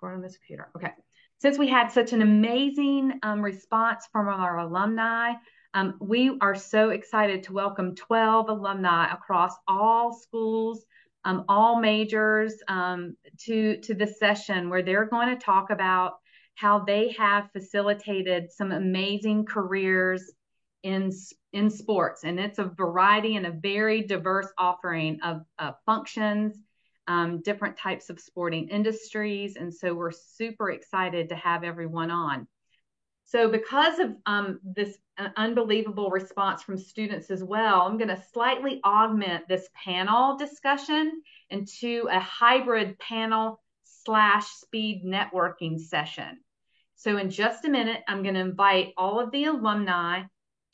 record on this computer. Okay. Since we had such an amazing response from our alumni, we are so excited to welcome 12 alumni across all schools, all majors, to this session where they're going to talk about how they have facilitated some amazing careers in sports. And it's a variety and a very diverse offering of functions, different types of sporting industries. And so we're super excited to have everyone on. So because of this unbelievable response from students as well, I'm going to slightly augment this panel discussion into a hybrid panel / speed networking session. So in just a minute, I'm going to invite all of the alumni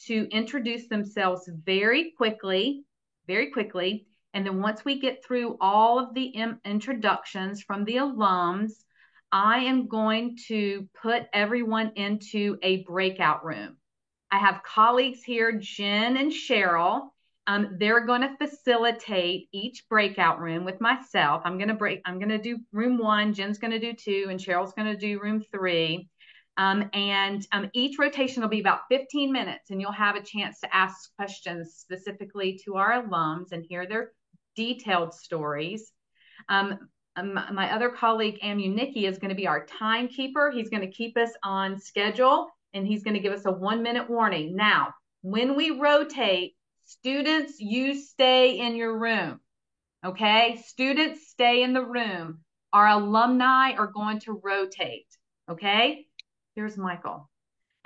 to introduce themselves very quickly. And then once we get through all of the introductions from the alums, I am going to put everyone into a breakout room. I have colleagues here, Jen and Cheryl. They're going to facilitate each breakout room with myself. I'm going to do room 1, Jen's going to do 2, and Cheryl's going to do room 3. Each rotation will be about 15 minutes, and you'll have a chance to ask questions specifically to our alums and hear their detailed stories. My other colleague, Amunicki, is going to be our timekeeper. He's going to keep us on schedule, and he's going to give us a 1-minute warning. Now, when we rotate, students, you stay in your room, okay? Students stay in the room. Our alumni are going to rotate, okay? Here's Michael.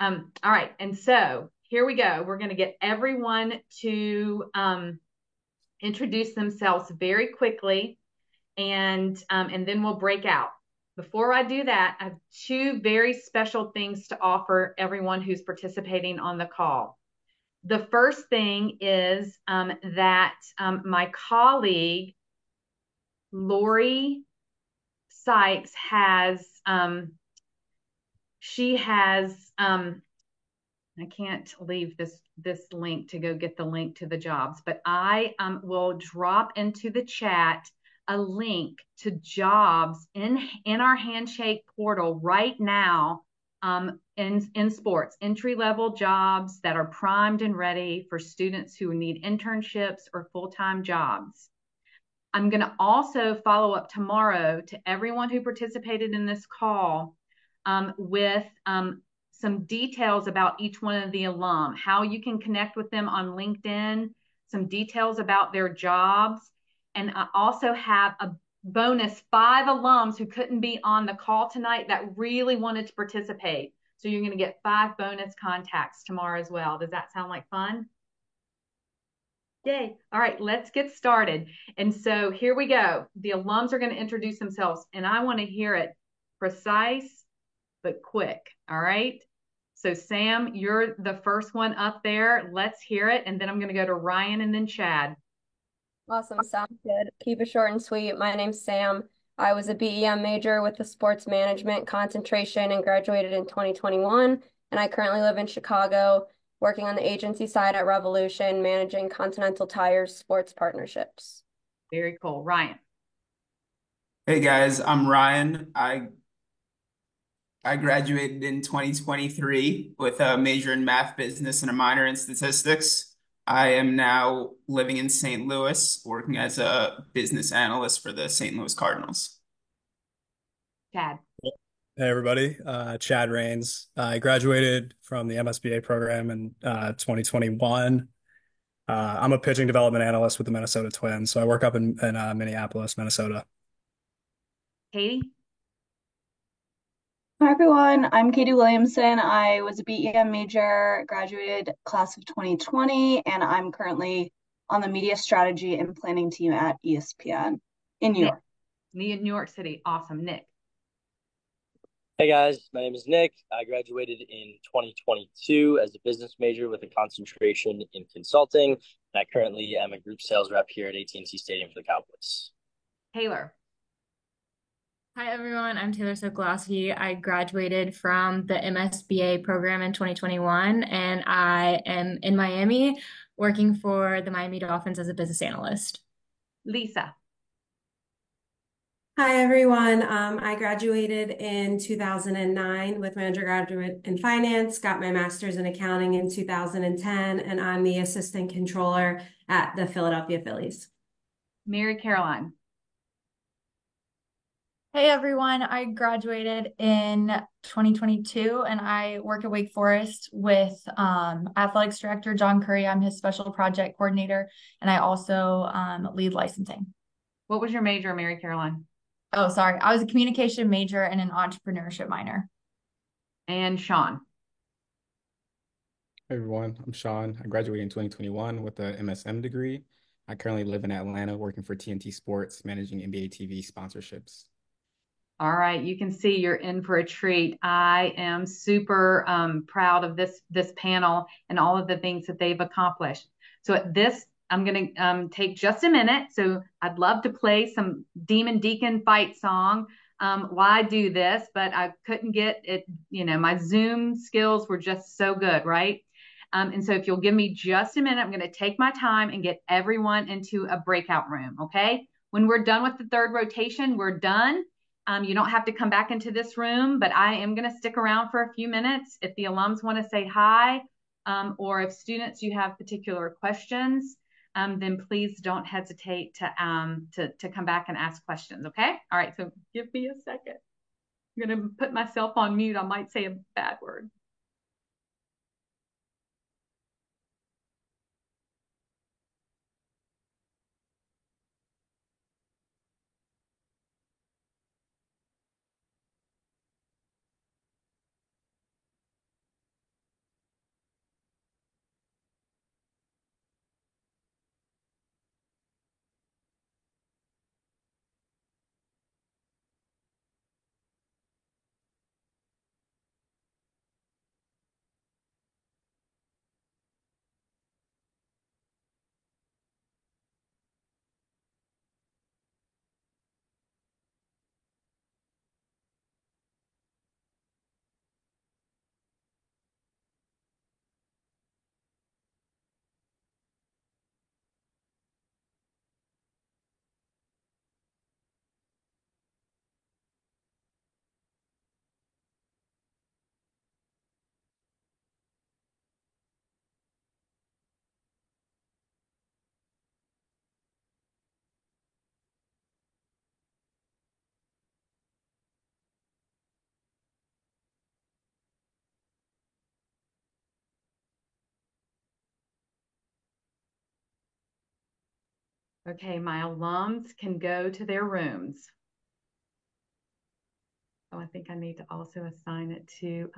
All right, and so here we go. We're going to get everyone to introduce themselves very quickly, and then we'll break out. Before I do that, I have 2 very special things to offer everyone who's participating on the call. The first thing is that my colleague, Lori Sykes, has, I can't leave this link to go get the link to the jobs, but I will drop into the chat a link to jobs in our Handshake portal right now, in sports, entry-level jobs that are primed and ready for students who need internships or full-time jobs. I'm going to also follow up tomorrow to everyone who participated in this call with some details about each one of the alum, how you can connect with them on LinkedIn, some details about their jobs. And I also have a bonus 5 alums who couldn't be on the call tonight that really wanted to participate. So you're going to get 5 bonus contacts tomorrow as well. Does that sound like fun? Yay. All right, let's get started. And so here we go. The alums are going to introduce themselves, and I want to hear it precise but quick. All right. So Sam, you're the first one up there. Let's hear it. And then I'm going to go to Ryan and then Chad. Awesome. Sounds good. Keep it short and sweet. My name's Sam. I was a BEM major with a sports management concentration and graduated in 2021. And I currently live in Chicago, working on the agency side at Revolution, managing Continental Tire's sports partnerships. Very cool. Ryan. Hey guys, I'm Ryan. I graduated in 2023 with a major in math, business, and a minor in statistics. I am now living in St. Louis, working as a business analyst for the St. Louis Cardinals. Chad. Hey everybody, Chad Rains. I graduated from the MSBA program in 2021. I'm a pitching development analyst with the Minnesota Twins, so I work up in Minneapolis, Minnesota. Katie. Hi everyone, I'm Katie Williamson. I was a BEM major, graduated class of 2020, and I'm currently on the media strategy and planning team at ESPN in New York. New York City. Awesome. Nick. Hey guys, my name is Nick. I graduated in 2022 as a business major with a concentration in consulting. And I currently am a group sales rep here at AT&T Stadium for the Cowboys. Taylor. Hi everyone, I'm Taylor Sokolowski. I graduated from the MSBA program in 2021, and I am in Miami working for the Miami Dolphins as a business analyst. Lisa. Hi, everyone. I graduated in 2009 with my undergraduate in finance, got my master's in accounting in 2010, and I'm the assistant controller at the Philadelphia Phillies. Mary Caroline. Hey everyone, I graduated in 2022 and I work at Wake Forest with athletics director John Curry. I'm his special project coordinator and I also lead licensing. What was your major, Mary Caroline? Oh, sorry. I was a communication major and an entrepreneurship minor. And Sean. Hey everyone, I'm Sean. I graduated in 2021 with a MSM degree. I currently live in Atlanta working for TNT Sports, managing NBA TV sponsorships. All right, you can see you're in for a treat. I am super proud of this panel and all of the things that they've accomplished. So at this, I'm going to take just a minute. So I'd love to play some Demon Deacon fight song while I do this, but I couldn't get it. You know, my Zoom skills were just so good, right? And so if you'll give me just a minute, I'm going to take my time and get everyone into a breakout room. Okay. When we're done with the third rotation, we're done. You don't have to come back into this room, but I am going to stick around for a few minutes. If the alums want to say hi, or if students, you have particular questions, then please don't hesitate to come back and ask questions. Okay. All right. So give me a second. I'm going to put myself on mute. I might say a bad word. Okay, my alums can go to their rooms. So I think I need to also assign it to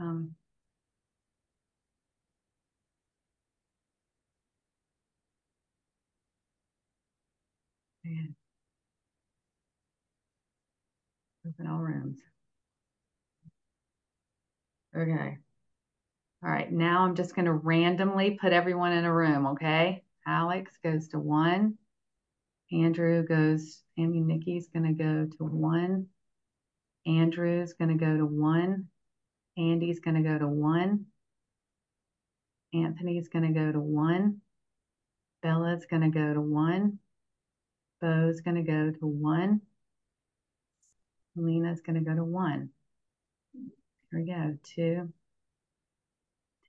man, open all rooms. Okay. All right, now I'm just going to randomly put everyone in a room, okay? Alex goes to 1. Andrew goes, Nikki's going to go to 1. Andrew's going to go to 1. Andy's going to go to 1. Anthony's going to go to 1. Bella's going to go to 1. Bo's going to go to 1. Lena's going to go to 1. Here we go. 2,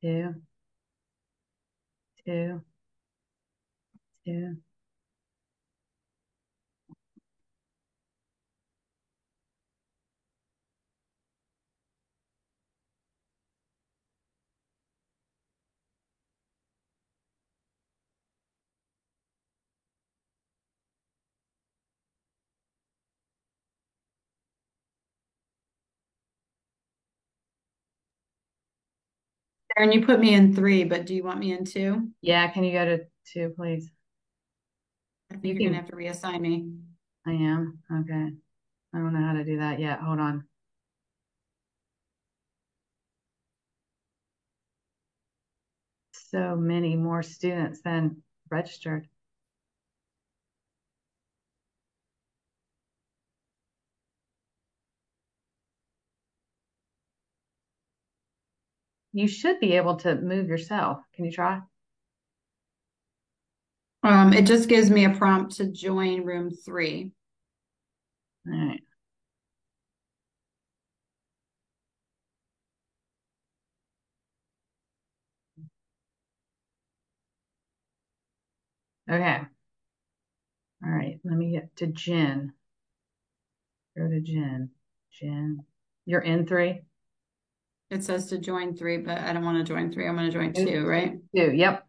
2, 2, 2. Aaron, you put me in 3, but do you want me in 2? Yeah, can you go to 2, please? I think you're gonna have to reassign me. I am. Okay. I don't know how to do that yet. Hold on. So many more students than registered. You should be able to move yourself. Can you try? It just gives me a prompt to join room 3. All right. Okay. All right. Let me get to Jen. Go to Jen. Jen, you're in three? It says to join 3, but I don't want to join 3. I'm going to join In 2, right? two. Yep.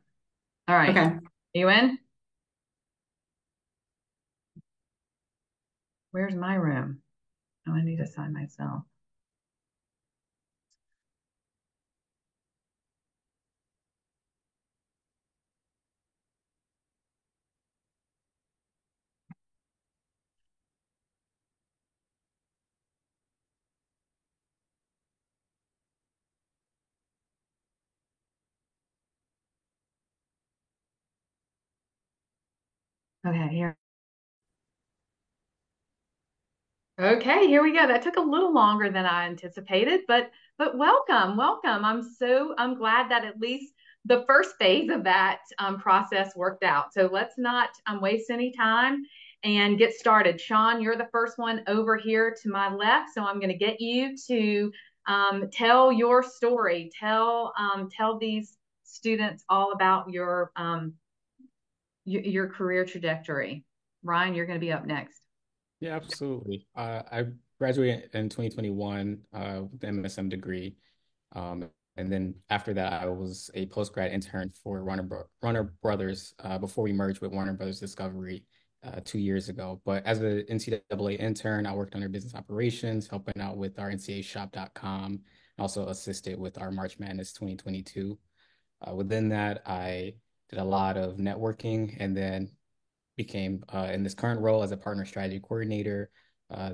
All right. Okay. You in? Where's my room? Oh, I need to sign myself. Okay, here. Okay, here we go. That took a little longer than I anticipated, but welcome, welcome. I'm glad that at least the first phase of that process worked out. So let's not waste any time and get started. Sean, you're the first one over here to my left, so I'm going to get you to tell your story. Tell these students all about your career trajectory. Ryan, you're going to be up next. Yeah, absolutely. I graduated in 2021 with the MSM degree. And then after that, I was a post-grad intern for Warner Brothers before we merged with Warner Brothers Discovery 2 years ago. But as an NCAA intern, I worked under business operations, helping out with our NCAAshop.com, and also assisted with our March Madness 2022. Within that, I did a lot of networking and then became in this current role as a partner strategy coordinator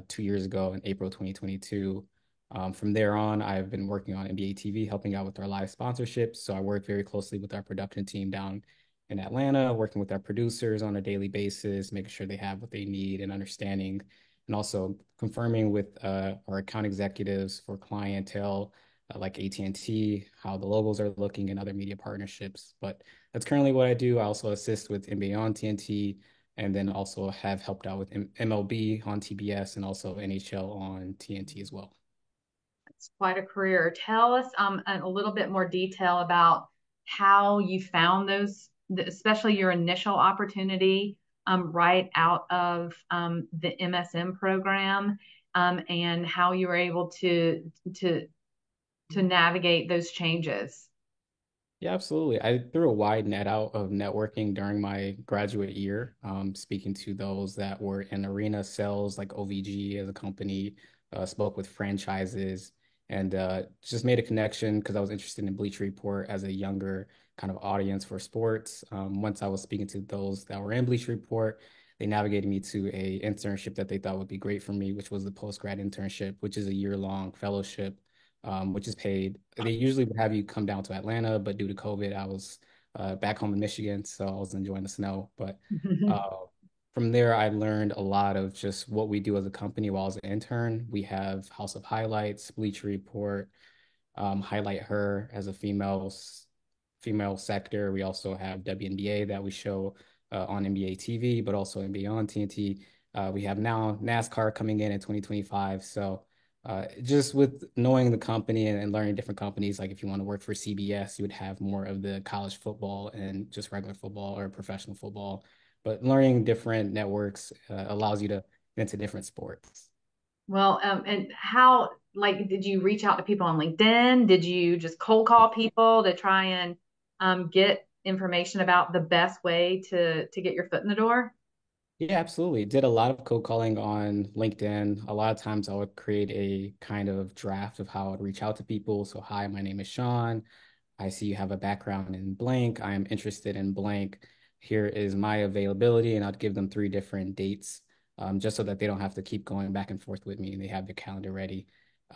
2 years ago in April 2022. From there on, I've been working on NBA TV, helping out with our live sponsorships. So I work very closely with our production team down in Atlanta, working with our producers on a daily basis, making sure they have what they need and understanding, and also confirming with our account executives for clientele like AT&T, how the logos are looking and other media partnerships. But that's currently what I do. I also assist with NBA on TNT, and then also have helped out with MLB on TBS and also NHL on TNT as well. It's quite a career. Tell us a little bit more detail about how you found those, especially your initial opportunity right out of the MSM program, and how you were able to navigate those changes. Yeah, absolutely. I threw a wide net out of networking during my graduate year, speaking to those that were in arena sales like OVG as a company, spoke with franchises, and just made a connection because I was interested in Bleacher Report as a younger kind of audience for sports. Once I was speaking to those that were in Bleacher Report, they navigated me to a internship that they thought would be great for me, which was the post-grad internship, which is a year-long fellowship which is paid. They usually would have you come down to Atlanta, but due to COVID, I was back home in Michigan, so I was enjoying the snow. But uh, from there, I learned a lot of just what we do as a company while I was an intern. We have House of Highlights, Bleacher Report, Highlight Her as a female sector. We also have WNBA that we show on NBA TV, but also NBA on TNT. We have now NASCAR coming in 2025. So just with knowing the company and learning different companies, like if you want to work for CBS, you would have more of the college football and just regular football or professional football. But learning different networks allows you to get into different sports. Well, and how, like, did you reach out to people on LinkedIn? Did you just cold call people to try and get information about the best way to get your foot in the door? Yeah, absolutely. Did a lot of cold calling on LinkedIn. A lot of times I would create a kind of draft of how I'd reach out to people. So, hi, my name is Sean. I see you have a background in blank. I am interested in blank. Here is my availability, and I'd give them three different dates, just so that they don't have to keep going back and forth with me and they have their calendar ready.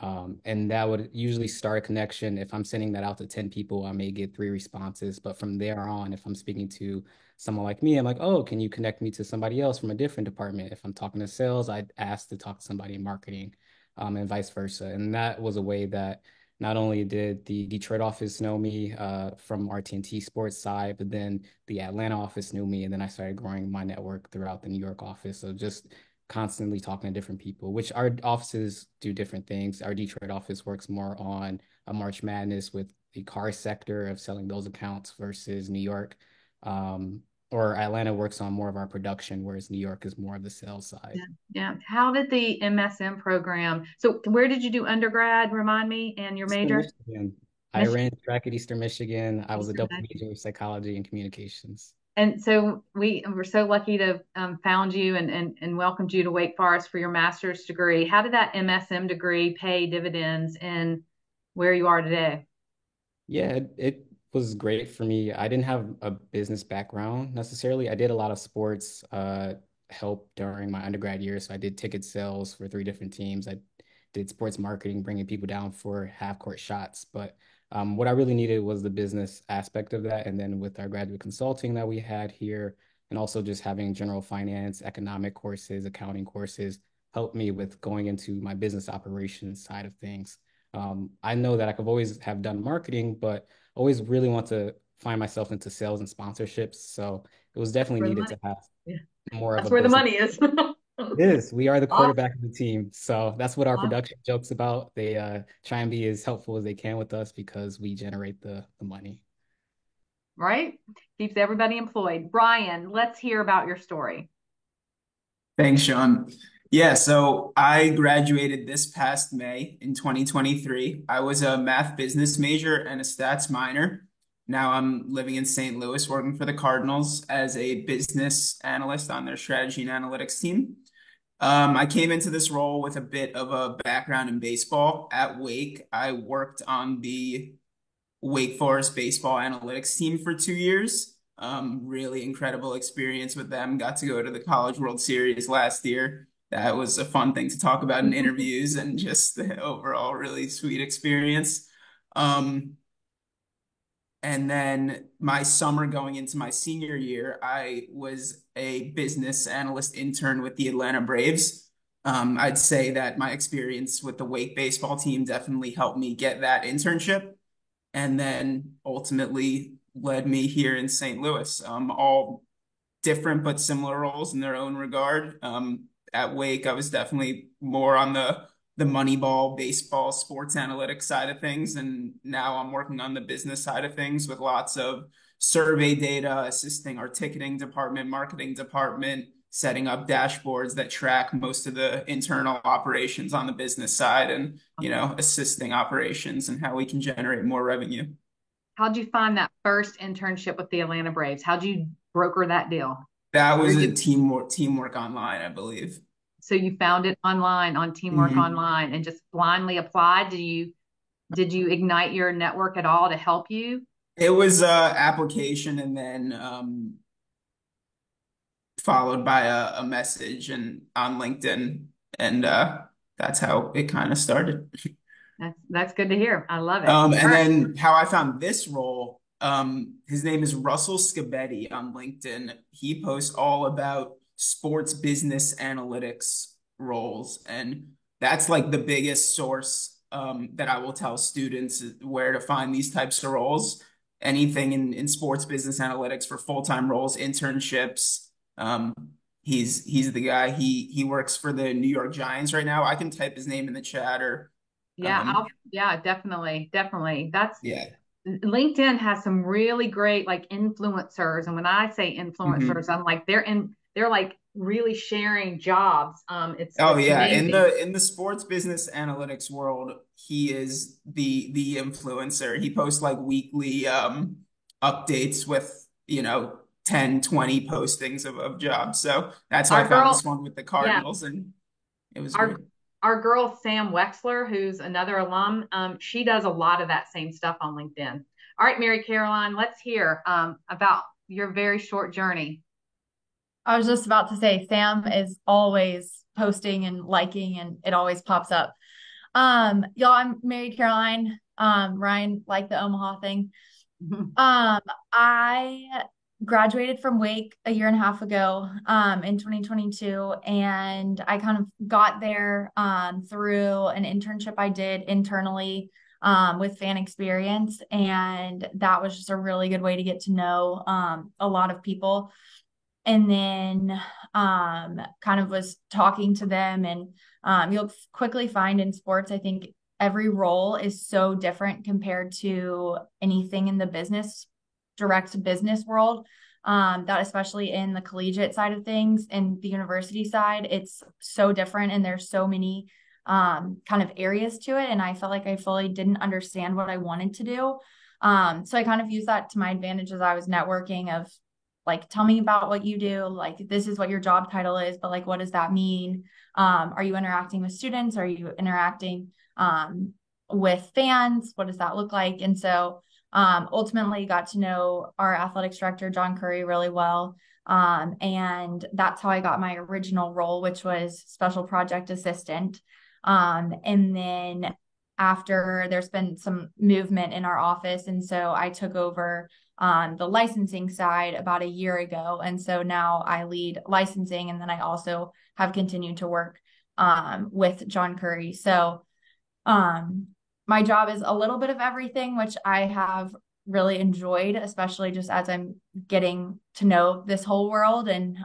And that would usually start a connection. If I'm sending that out to 10 people, I may get three responses. But from there on, if I'm speaking to someone like me, I'm like, oh, can you connect me to somebody else from a different department? If I'm talking to sales, I'd ask to talk to somebody in marketing, and vice versa. And that was a way that not only did the Detroit office know me from our TNT sports side, but then the Atlanta office knew me. And then I started growing my network throughout the New York office. So just constantly talking to different people, which our offices do different things. Our Detroit office works more on a March Madness with the car sector of selling those accounts versus New York. or Atlanta works on more of our production, whereas New York is more of the sales side. Yeah. How did the MSM program? So where did you do undergrad? Remind me, and your Eastern major? Michigan. I Michigan. ran track at Eastern Michigan. I was a Eastern double major of psychology and communications. And so we're so lucky to found you and welcomed you to Wake Forest for your master's degree. How did that MSM degree pay dividends in where you are today? Yeah, it was great for me. I didn't have a business background necessarily. I did a lot of sports help during my undergrad year. So I did ticket sales for 3 different teams. I did sports marketing, bringing people down for half court shots. But what I really needed was the business aspect of that. And then with our graduate consulting that we had here, and also just having general finance, economic courses, accounting courses, helped me with going into my business operations side of things. I know that I could always have done marketing, but always really want to find myself into sales and sponsorships. So it was definitely Where the needed money? to have Yeah. more of That's a where the business. money is. It is. We are the Awesome. quarterback of the team. So that's what our Awesome. production jokes about. They try and be as helpful as they can with us because we generate the money. Right? Keeps everybody employed. Brian, let's hear about your story. Thanks, Sean. Yeah, so I graduated this past May in 2023. I was a math business major and a stats minor. Now I'm living in St. Louis, working for the Cardinals as a business analyst on their strategy and analytics team. I came into this role with a bit of a background in baseball. At Wake, I worked on the Wake Forest baseball analytics team for 2 years. Really incredible experience with them. Got to go to the College World Series last year. That was a fun thing to talk about in interviews and just the overall really sweet experience. And then my summer going into my senior year, I was a business analyst intern with the Atlanta Braves. I'd say that my experience with the Wake baseball team definitely helped me get that internship and then ultimately led me here in St. Louis. All different but similar roles in their own regard. At Wake, I was definitely more on the Moneyball, baseball, sports analytics side of things, and now I'm working on the business side of things with lots of survey data, assisting our ticketing department, marketing department, setting up dashboards that track most of the internal operations on the business side and, assisting operations and how we can generate more revenue. How'd you find that first internship with the Atlanta Braves? How'd you broker that deal? That was a teamwork online, I believe. So you found it online on Teamwork Online and just blindly applied. Did you ignite your network at all to help you? It was application and then followed by a message and on LinkedIn, and that's how it kind of started. That's good to hear. I love it. And then how I found this role, his name is Russell Scabetti on LinkedIn. He posts all about sports business analytics roles, and that's like the biggest source that I will tell students where to find these types of roles. Anything in sports business analytics for full-time roles, internships. He's the guy. He works for the New York Giants right now. I can type his name in the chat or yeah, definitely. That's yeah. LinkedIn has some really great like influencers, and when I say influencers, I'm like they're like really sharing jobs. It's In amazing. the sports business analytics world, he is the influencer. He posts like weekly updates with 10, 20 postings of jobs. So that's how I found this one with the Cardinals, and it was great. Our girl Sam Wexler, who's another alum, she does a lot of that same stuff on LinkedIn. All right, Mary Caroline, let's hear about your very short journey. I was just about to say, Sam is always posting and liking, and it always pops up. Y'all, I'm Mary Caroline. Ryan, like the Omaha thing. I graduated from Wake a year and a half ago, in 2022, and I kind of got there through an internship I did internally with Fan Experience, and that was just a really good way to get to know a lot of people. And then kind of was talking to them, and you'll quickly find in sports, I think every role is so different compared to anything in the direct business world. that especially in the collegiate side of things and the university side, it's so different and there's so many kind of areas to it. And I felt like I fully didn't understand what I wanted to do. So I kind of used that to my advantage as I was networking of like, tell me about what you do. Like, this is what your job title is, but like, what does that mean? Are you interacting with students? Are you interacting with fans? What does that look like? And so ultimately got to know our athletics director, John Curry, really well. And that's how I got my original role, which was special project assistant. And then after there's been some movement in our office. And so I took over on the licensing side about a year ago. And so now I lead licensing, and then I also have continued to work with John Curry. So my job is a little bit of everything, which I have really enjoyed, especially just as I'm getting to know this whole world. And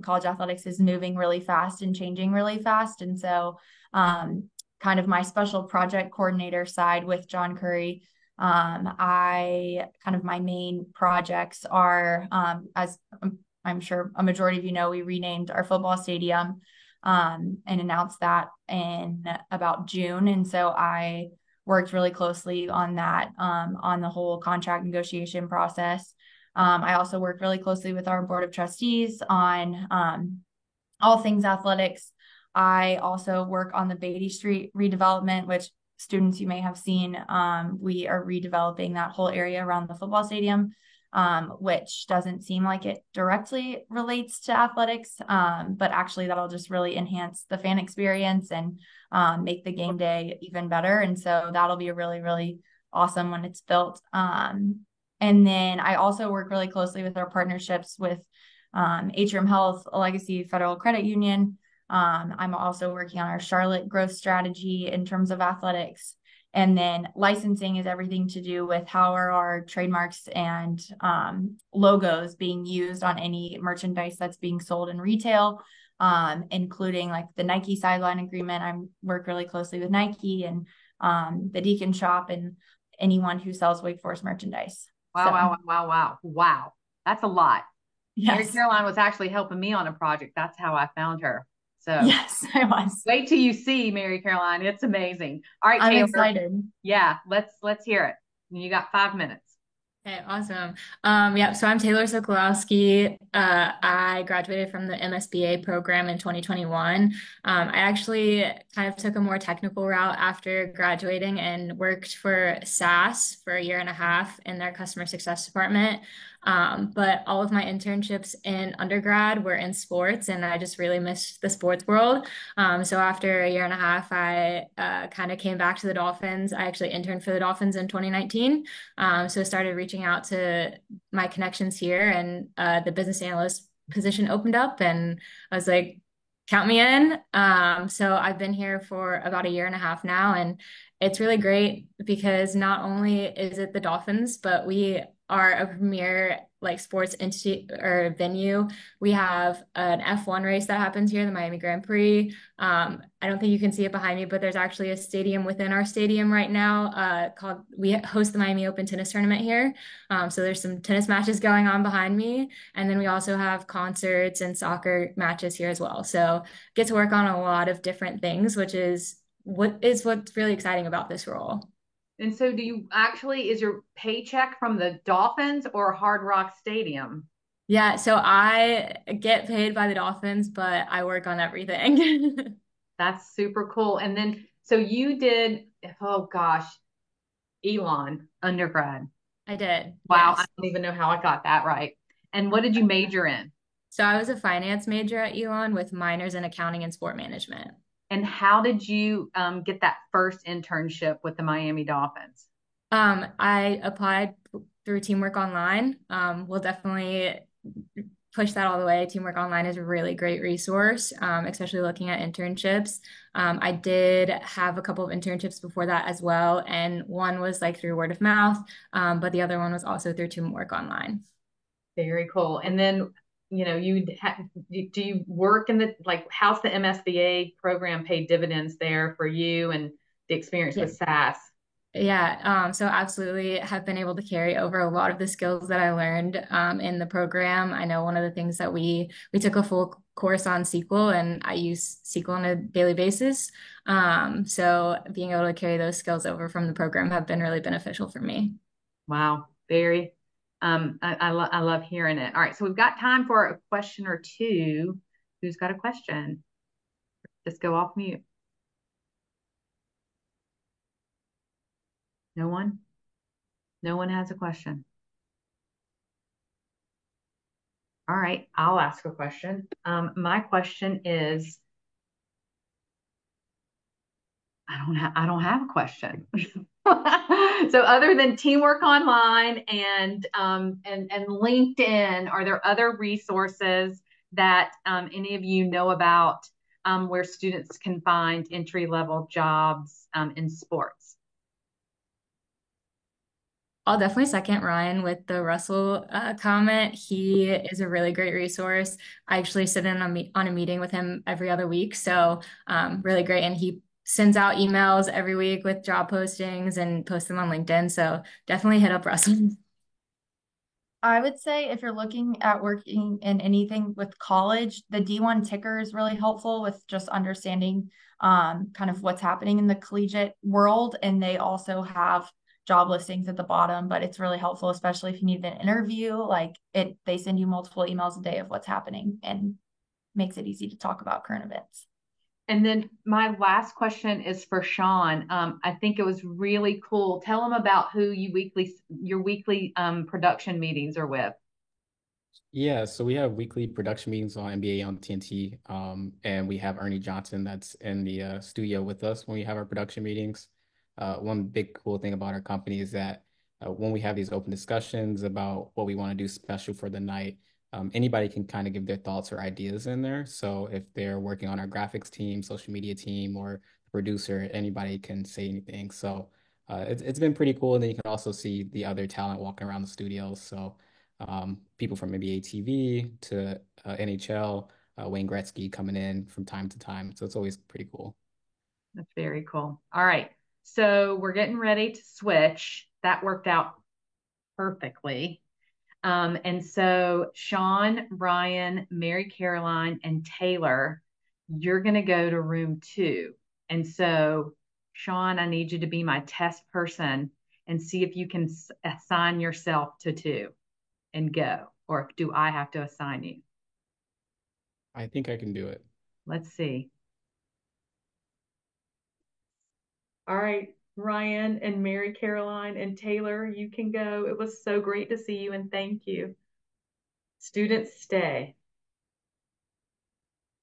college athletics is moving really fast and changing really fast. And so kind of my special project coordinator side with John Curry, I kind of my main projects are, as I'm sure a majority of you know, we renamed our football stadium and announced that in about June. And so I worked really closely on that, on the whole contract negotiation process. I also worked really closely with our board of trustees on all things athletics. I also work on the Beatty Street redevelopment, which students you may have seen. We are redeveloping that whole area around the football stadium, which doesn't seem like it directly relates to athletics, but actually that'll just really enhance the fan experience and make the game day even better. And so that'll be really, really awesome when it's built. And then I also work really closely with our partnerships with Atrium Health, Legacy Federal Credit Union. I'm also working on our Charlotte growth strategy in terms of athletics. And then licensing is everything to do with how are our trademarks and logos being used on any merchandise that's being sold in retail, including like the Nike sideline agreement. I work really closely with Nike and the Deacon Shop and anyone who sells Wake Forest merchandise. Wow. That's a lot. Yes. Mary Caroline was actually helping me on a project. That's how I found her. So yes, I was. Wait till you see Mary Caroline. It's amazing. All right, I'm Taylor. excited. Yeah, let's hear it. You got 5 minutes. Okay, awesome. Yeah, so I'm Taylor Sokolowski. I graduated from the MSBA program in 2021. I actually kind of took a more technical route after graduating and worked for SAS for a year and a half in their customer success department. But all of my internships in undergrad were in sports, and I just really missed the sports world. So after a year and a half, I kind of came back to the Dolphins. I actually interned for the Dolphins in 2019. So I started reaching out to my connections here, and the business analyst position opened up, and I was like, count me in. So I've been here for about a year and a half now, and it's really great because not only is it the Dolphins, but we are a premier like sports entity or venue. We have an F1 race that happens here, the Miami Grand Prix. I don't think you can see it behind me, but there's actually a stadium within our stadium right now called, we host the Miami Open tennis tournament here. So there's some tennis matches going on behind me. And then we also have concerts and soccer matches here as well. So get to work on a lot of different things, which is what's really exciting about this role. And so is your paycheck from the Dolphins or Hard Rock Stadium? Yeah, so I get paid by the Dolphins, but I work on everything. That's super cool. And then, so you did, oh gosh, Elon undergrad. I did. Wow, Yes. I don't even know how I got that right. And what did you major in? So I was a finance major at Elon with minors in accounting and sport management. And how did you get that first internship with the Miami Dolphins? I applied through Teamwork Online. We'll definitely push that all the way. Teamwork Online is a really great resource, especially looking at internships. I did have a couple of internships before that as well, and one was like through word of mouth, but the other one was also through Teamwork Online. Very cool. And then do you work in how's the MSBA program pay dividends there for you and the experience with SAS? So absolutely have been able to carry over a lot of the skills that I learned in the program. I know one of the things that we took a full course on SQL, and I use SQL on a daily basis. So being able to carry those skills over from the program have been really beneficial for me. Wow, very. I love hearing it. All right, so we've got time for a question or two. Who's got a question? Just go off mute. No one? No one has a question. All right, I'll ask a question. My question is, I don't have a question. So other than Teamwork Online and LinkedIn, are there other resources that any of you know about where students can find entry-level jobs in sports? I'll definitely second Ryan with the Russell comment. He is a really great resource. I actually sit in on a meeting with him every other week, so really great. And he sends out emails every week with job postings and posts them on LinkedIn. So definitely hit up Russell. I would say if you're looking at working in anything with college, the D1 ticker is really helpful with just understanding kind of what's happening in the collegiate world. And they also have job listings at the bottom, but it's really helpful, especially if you need an interview. They send you multiple emails a day of what's happening and makes it easy to talk about current events. And then my last question is for Sean. I think it was really cool. Tell them about who your weekly production meetings are with. Yeah, so we have weekly production meetings on NBA on TNT, and we have Ernie Johnson that's in the studio with us when we have our production meetings. One big cool thing about our company is that when we have these open discussions about what we want to do special for the night, anybody can kind of give their thoughts or ideas in there. So if they're working on our graphics team, social media team, or producer, anybody can say anything. So it's been pretty cool. And then you can also see the other talent walking around the studio. So people from NBA TV to NHL, Wayne Gretzky coming in from time to time. So it's always pretty cool. That's very cool. All right. So we're getting ready to switch. That worked out perfectly. And so Sean, Ryan, Mary Caroline, and Taylor, you're going to go to room 2. And so, Sean, I need you to be my test person and see if you can assign yourself to 2 and go. Or do I have to assign you? I think I can do it. Let's see. All right, Ryan and Mary Caroline and Taylor, you can go. It was so great to see you and thank you. Students stay.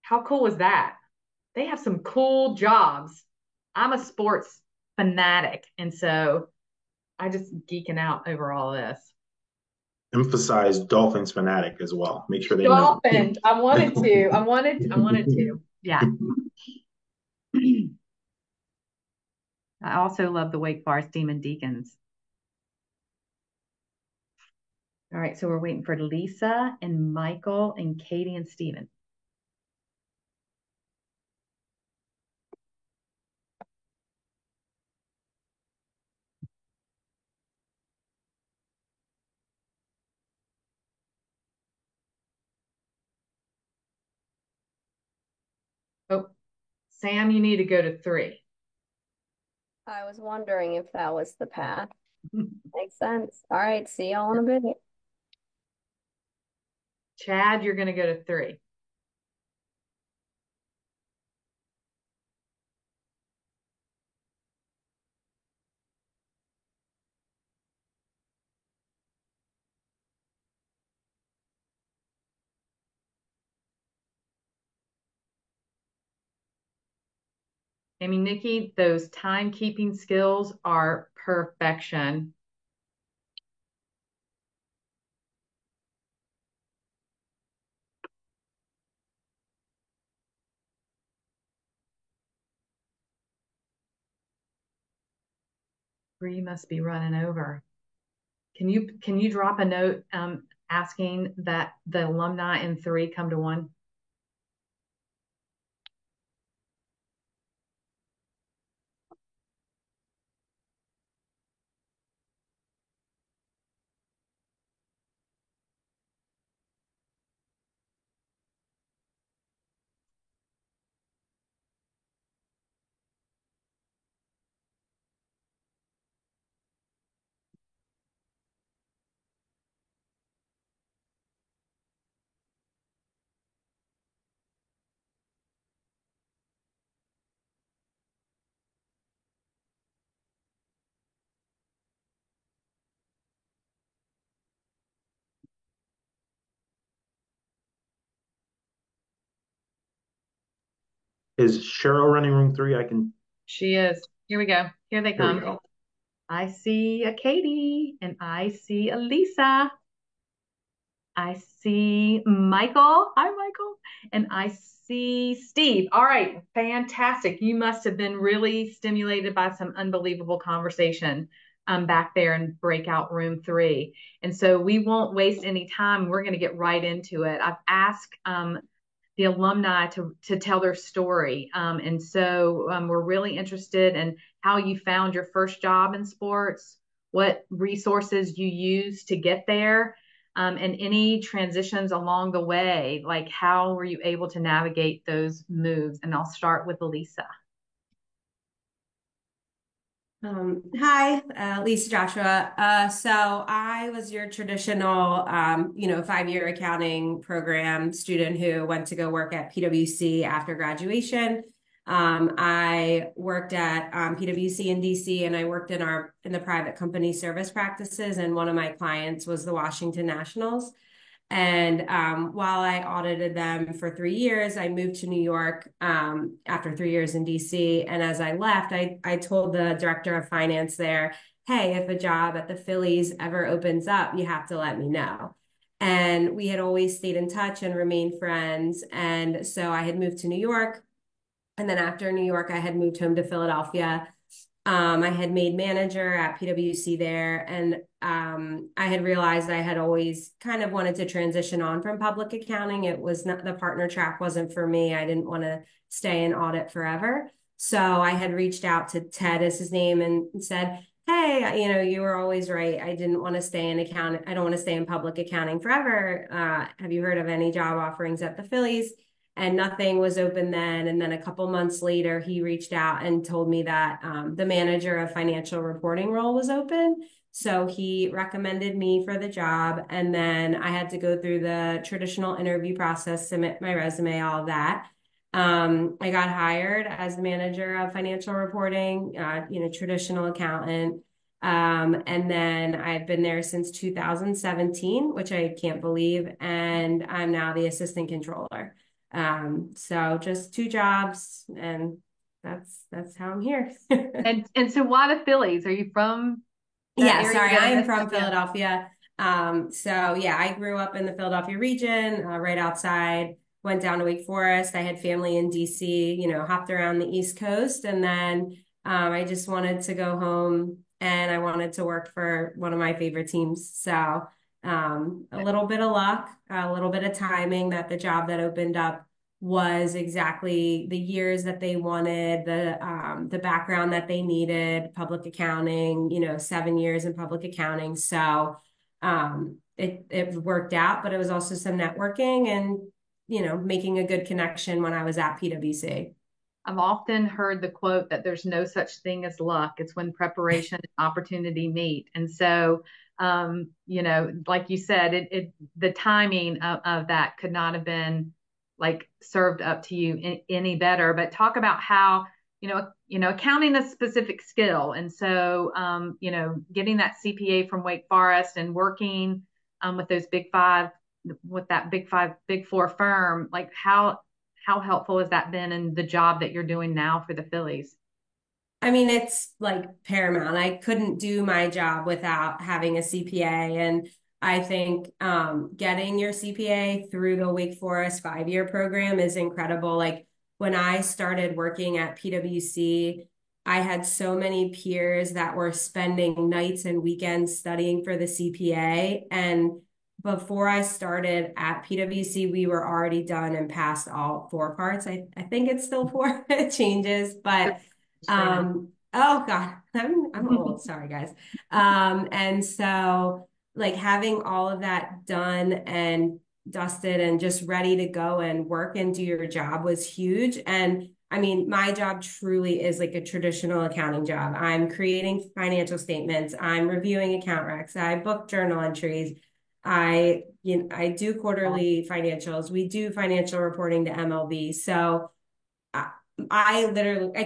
How cool was that? They have some cool jobs. I'm a sports fanatic, and so I just geeking out over all this. Emphasize Dolphins fanatic as well. Make sure they Dolphins. know. I wanted to. I wanted to. Yeah. I also love the Wake Forest Demon Deacons. All right, so we're waiting for Lisa and Michael and Katie and Steven. Oh, Sam, you need to go to 3. I was wondering if that was the path. Makes sense. All right, see y'all in a bit. Chad, you're going to go to 3. I mean, Nikki, those timekeeping skills are perfection. Bree must be running over. Can you drop a note asking that the alumni in 3 come to 1? Is Cheryl running room three? She is. Here we go. Here they Here we come. go. I see a Katie and I see a Lisa. I see Michael. Hi, Michael. And I see Steve. All right, fantastic. You must have been really stimulated by some unbelievable conversation back there in breakout room 3. And so we won't waste any time. We're going to get right into it. I've asked the alumni to tell their story. And so we're really interested in how you found your first job in sports, what resources you used to get there, and any transitions along the way, like how were you able to navigate those moves? And I'll start with Elisa. Hi, Lisa Joshua. So I was your traditional, 5-year accounting program student who went to go work at PwC after graduation. I worked at PwC in DC, and I worked in the private company service practices, and one of my clients was the Washington Nationals. And while I audited them for 3 years, I moved to New York after 3 years in DC. And as I left, I told the director of finance there, hey, if a job at the Phillies ever opens up, you have to let me know. And we had always stayed in touch and remained friends. And so I had moved to New York. And then after New York, I had moved home to Philadelphia. I had made manager at PwC there, and I had realized I had always kind of wanted to transition on from public accounting. It was not, the partner track wasn't for me. I didn't want to stay in audit forever. So I had reached out to Ted, is his name, and said, hey, you were always right. I didn't want to stay in accounting. I don't want to stay in public accounting forever. Have you heard of any job offerings at the Phillies? And nothing was open then. And then a couple months later, he reached out and told me that the manager of financial reporting role was open. So he recommended me for the job. And then I had to go through the traditional interview process, submit my resume, all of that. I got hired as the manager of financial reporting, traditional accountant. And then I've been there since 2017, which I can't believe. And I'm now the assistant controller. So just 2 jobs, and that's how I'm here. And so why the Phillies? Are you from that Yeah, area? sorry, I'm from Philadelphia. So yeah, I grew up in the Philadelphia region, right outside, went down to Wake Forest. I had family in DC, hopped around the East Coast, and then I just wanted to go home, and I wanted to work for one of my favorite teams. So a little bit of luck, a little bit of timing that the job that opened up was exactly the years that they wanted, the background that they needed, public accounting, 7 years in public accounting. So it worked out, but it was also some networking and, making a good connection when I was at PwC. I've often heard the quote that there's no such thing as luck. It's when preparation and opportunity meet. And so, like you said, the timing of that could not have been like served up to you any better. But talk about how, accounting is a specific skill. And so, getting that CPA from Wake Forest and working with those big five, with that big four firm, like how helpful has that been in the job that you're doing now for the Phillies? I mean, it's like paramount. I couldn't do my job without having a CPA. And I think getting your CPA through the Wake Forest 5-year program is incredible. Like when I started working at PwC, I had so many peers that were spending nights and weekends studying for the CPA. And before I started at PwC, we were already done and passed all 4 parts. I think it's still 4 changes, but oh God, I'm old. Sorry, guys. And so like having all of that done and dusted and just ready to go and work and do your job was huge. And I mean, my job truly is like a traditional accounting job. I'm creating financial statements. I'm reviewing account recs. I book journal entries. I do quarterly financials. We do financial reporting to MLB. So I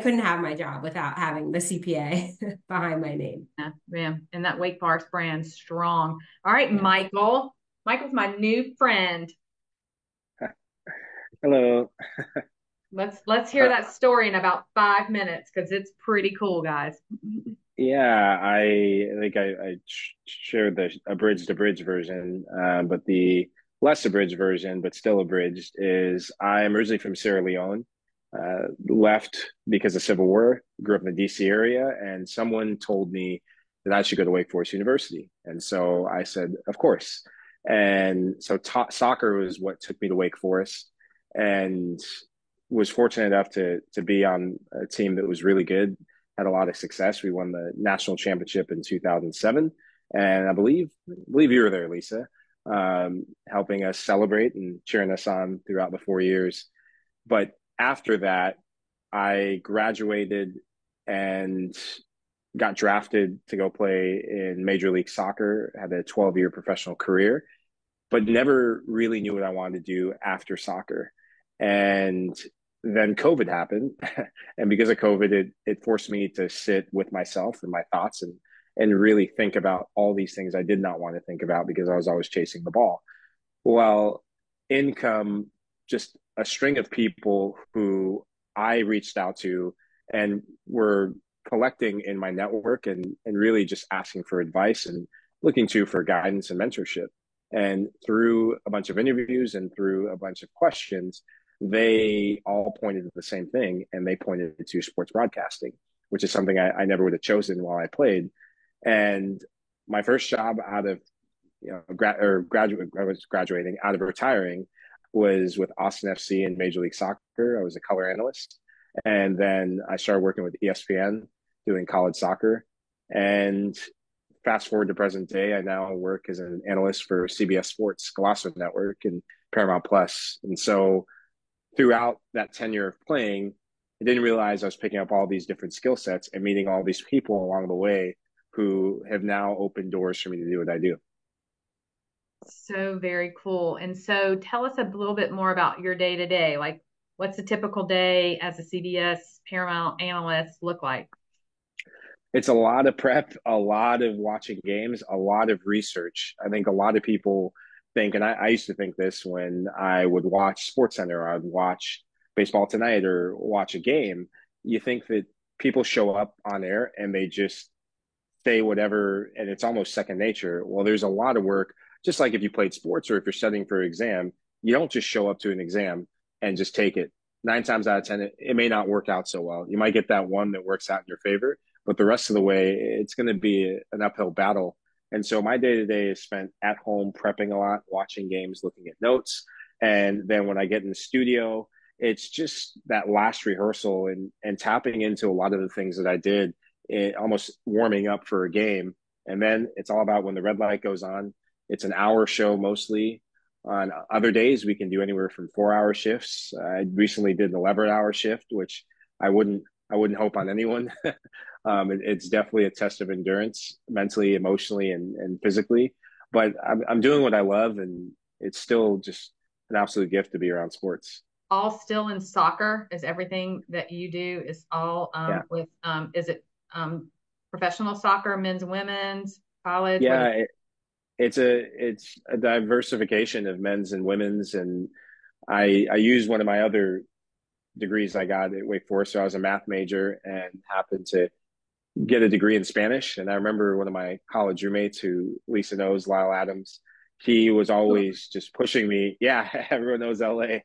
couldn't have my job without having the CPA behind my name. Yeah, and that Wake Forest brand strong. All right, yeah. Michael. Michael's my new friend. Hello. Let's hear that story in about 5 minutes because it's pretty cool, guys. Yeah, I think I shared the abridged version, but the less abridged version, but still abridged, is I'm originally from Sierra Leone, left because of civil war, grew up in the DC area, and someone told me that I should go to Wake Forest University. And so I said, of course. And so soccer was what took me to Wake Forest, and was fortunate enough to be on a team that was really good, had a lot of success. We won the national championship in 2007, and I believe you were there, Lisa, helping us celebrate and cheering us on throughout the 4 years. But after that, I graduated and got drafted to go play in Major League Soccer, had a 12-year professional career, but never really knew what I wanted to do after soccer. And then COVID happened. And because of COVID, it forced me to sit with myself and my thoughts and really think about all these things I did not want to think about because I was always chasing the ball. Well, in come just a string of people who I reached out to and were collecting in my network and really just asking for advice and looking to for guidance and mentorship. And through a bunch of interviews and through a bunch of questions, they all pointed to the same thing, and they pointed to sports broadcasting, which is something I never would have chosen while I played. And my first job out of graduating out of retiring was with Austin FC in Major League Soccer. I was a color analyst, and then I started working with ESPN doing college soccer. And fast forward to present day, I now work as an analyst for CBS Sports, Golasso Network, and Paramount Plus. And so throughout that tenure of playing, I didn't realize I was picking up all these different skill sets and meeting all these people along the way who have now opened doors for me to do what I do. So very cool. And so tell us a little bit more about your day to day. Like, what's a typical day as a CBS Paramount analyst look like? It's a lot of prep, a lot of watching games, a lot of research. I think a lot of people think, and I used to think this when I would watch SportsCenter, or I'd watch Baseball Tonight or watch a game. You think that people show up on air and they just say whatever, and it's almost second nature. Well, there's a lot of work, just like if you played sports or if you're studying for an exam, you don't just show up to an exam and just take it. 9 times out of 10, it may not work out so well. You might get that one that works out in your favor, but the rest of the way, it's going to be an uphill battle. And so my day to day is spent at home prepping a lot, watching games, looking at notes. And then when I get in the studio, it's just that last rehearsal and tapping into a lot of the things that I did, almost warming up for a game. And then it's all about when the red light goes on. It's an hour show mostly. On other days, we can do anywhere from 4-hour shifts. I recently did an 11-hour shift, which I wouldn't hope on anyone. It's definitely a test of endurance, mentally, emotionally, and physically. But I'm doing what I love, and it's still just an absolute gift to be around sports. All still in soccer? Is everything that you do is all Yeah. with is it professional soccer, men's and women's, college? Yeah, it's a diversification of men's and women's, and I use one of my other degrees I got at Wake Forest. So I was a math major and happened to get a degree in Spanish. And I remember one of my college roommates, who Lisa knows, Lyle Adams, he was always just pushing me. Yeah, everyone knows LA.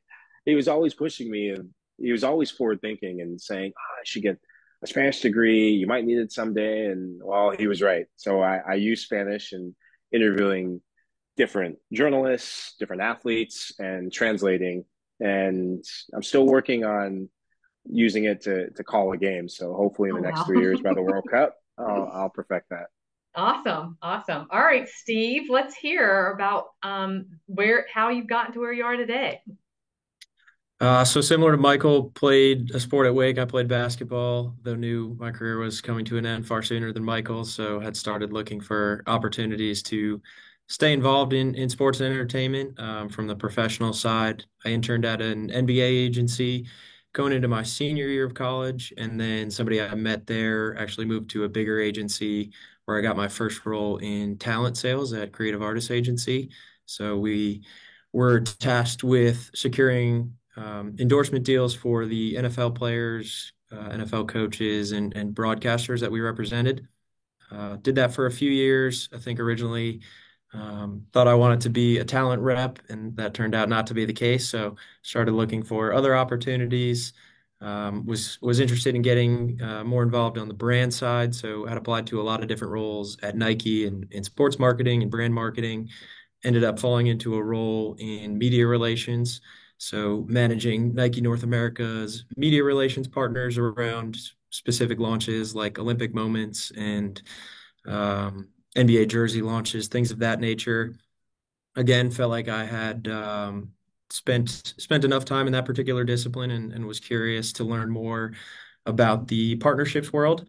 He was always pushing me, and he was always forward thinking and saying, I should get a Spanish degree. You might need it someday. And well, he was right. So I use Spanish and interviewing different journalists, different athletes, and translating. And I'm still working on using it to call a game. So hopefully in the next 3 years by the World Cup, I'll perfect that. Awesome. All right, Steve, let's hear about how you've gotten to where you are today. So similar to Michael, played a sport at Wake. I played basketball, though knew my career was coming to an end far sooner than Michael. So had started looking for opportunities to stay involved in sports and entertainment from the professional side. I interned at an NBA agency going into my senior year of college, and then somebody I met there actually moved to a bigger agency where I got my first role in talent sales at Creative Artists Agency. So we were tasked with securing endorsement deals for the NFL players, NFL coaches, and broadcasters that we represented. Did that for a few years. I think originally thought I wanted to be a talent rep, and that turned out not to be the case. So started looking for other opportunities. Was interested in getting more involved on the brand side. So had applied to a lot of different roles at Nike and in sports marketing and brand marketing. Ended up falling into a role in media relations. So managing Nike North America's media relations partners around specific launches like Olympic moments and NBA jersey launches, things of that nature. Again, felt like I had spent enough time in that particular discipline and was curious to learn more about the partnerships world.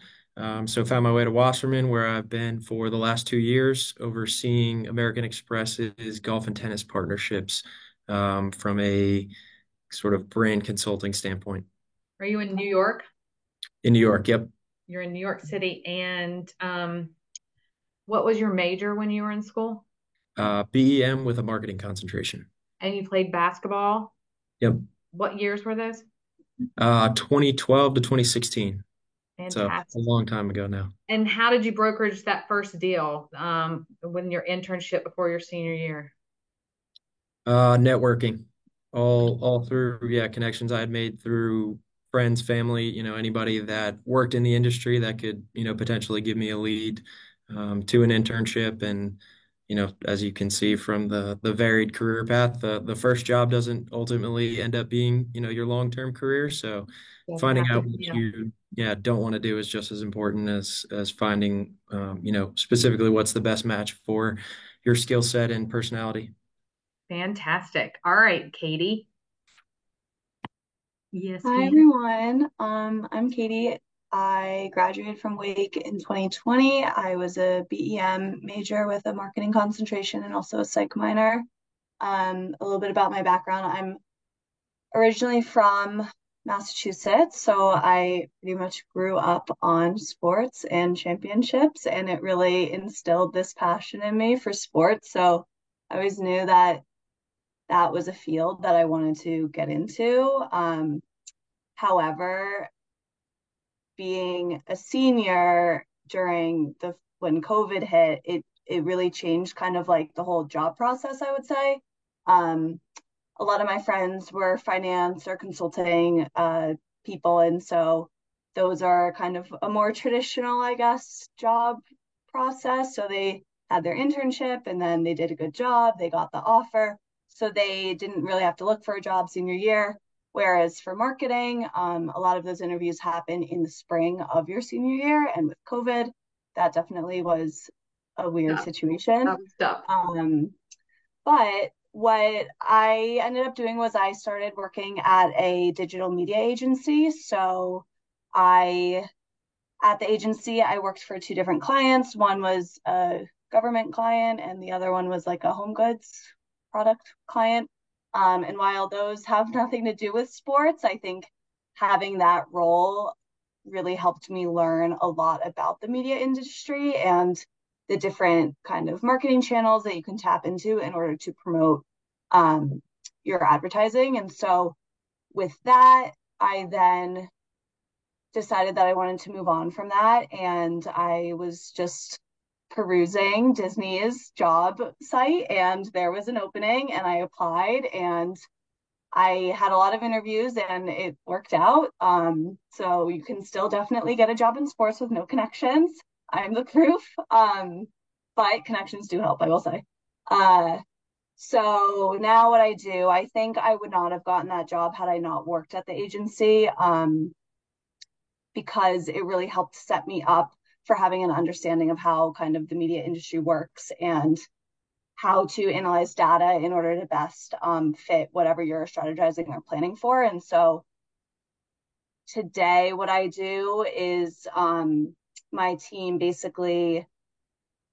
So found my way to Wasserman, where I've been for the last 2 years, overseeing American Express's golf and tennis partnerships from a sort of brand consulting standpoint. Are you in New York? In New York, yep. You're in New York City. And what was your major when you were in school? BEM with a marketing concentration. And you played basketball? Yep. What years were those? 2012 to 2016. Fantastic. So a long time ago now. And how did you brokerage that first deal when your internship before your senior year? Networking, all through connections I had made through friends, family, anybody that worked in the industry that could potentially give me a lead to an internship. And as you can see from the varied career path, the first job doesn't ultimately end up being your long-term career. So finding out what you don't want to do is just as important as finding specifically what's the best match for your skill set and personality. Fantastic. All right, Katie. Yes. Hi, everyone. I'm Katie. I graduated from Wake in 2020. I was a BEM major with a marketing concentration and also a psych minor. A little bit about my background. I'm originally from Massachusetts, so I pretty much grew up on sports and championships, and it really instilled this passion in me for sports. So I always knew that was a field that I wanted to get into. However, being a senior when COVID hit, it really changed kind of like the whole job process, I would say. A lot of my friends were finance or consulting people, and so those are kind of a more traditional, I guess, job process. So they had their internship and then they did a good job, they got the offer. So they didn't really have to look for a job senior year. Whereas for marketing, a lot of those interviews happen in the spring of your senior year. And with COVID, that definitely was a weird situation. But what I ended up doing was I started working at a digital media agency. So at the agency, I worked for 2 different clients. One was a government client and the other one was like a home goods product client. And while those have nothing to do with sports, I think having that role really helped me learn a lot about the media industry and the different kind of marketing channels that you can tap into in order to promote your advertising. And so with that, I then decided that I wanted to move on from that. And I was just perusing Disney's job site and there was an opening and I applied and I had a lot of interviews and it worked out. So you can still definitely get a job in sports with no connections. I'm the proof. But connections do help, I will say. So now what I do, I think I would not have gotten that job had I not worked at the agency, because it really helped set me up for having an understanding of how kind of the media industry works and how to analyze data in order to best fit whatever you're strategizing or planning for. And so today what I do is my team basically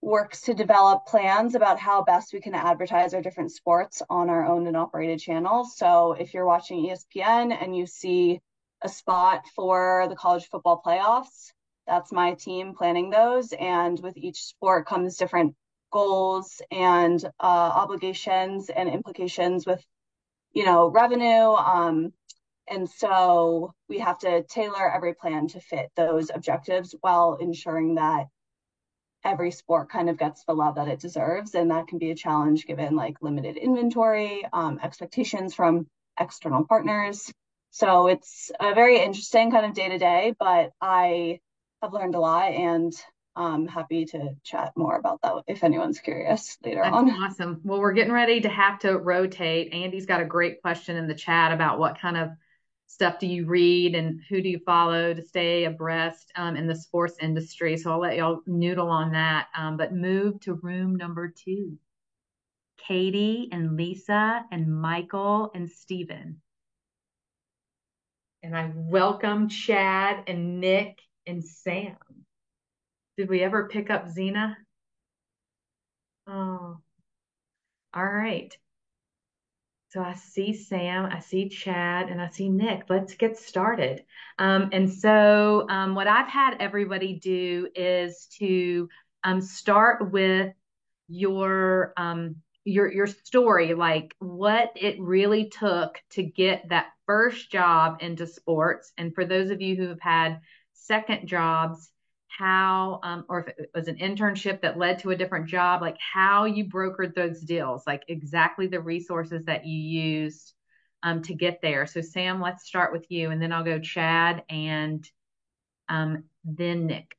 works to develop plans about how best we can advertise our different sports on our owned and operated channels. So if you're watching ESPN and you see a spot for the college football playoffs, that's my team planning those. And with each sport comes different goals and obligations and implications with revenue. And so we have to tailor every plan to fit those objectives while ensuring that every sport kind of gets the love that it deserves. And that can be a challenge given like limited inventory, expectations from external partners. So it's a very interesting kind of day to day, but I have learned a lot and I'm happy to chat more about that if anyone's curious later on. Awesome. Well, we're getting ready to have to rotate. Andy's got a great question in the chat about what kind of stuff do you read and who do you follow to stay abreast in the sports industry. So I'll let y'all noodle on that. But move to room number 2. Katie and Lisa and Michael and Steven. And I welcome Chad and Nick and Sam. Did we ever pick up Zena? Oh, all right. So I see Sam, I see Chad, and I see Nick. Let's get started. And so what I've had everybody do is to start with your story, like what it really took to get that first job into sports. And for those of you who have had second jobs, how or if it was an internship that led to a different job, like how you brokered those deals, like exactly the resources that you used to get there. So Sam, let's start with you, and then I'll go Chad and then Nick.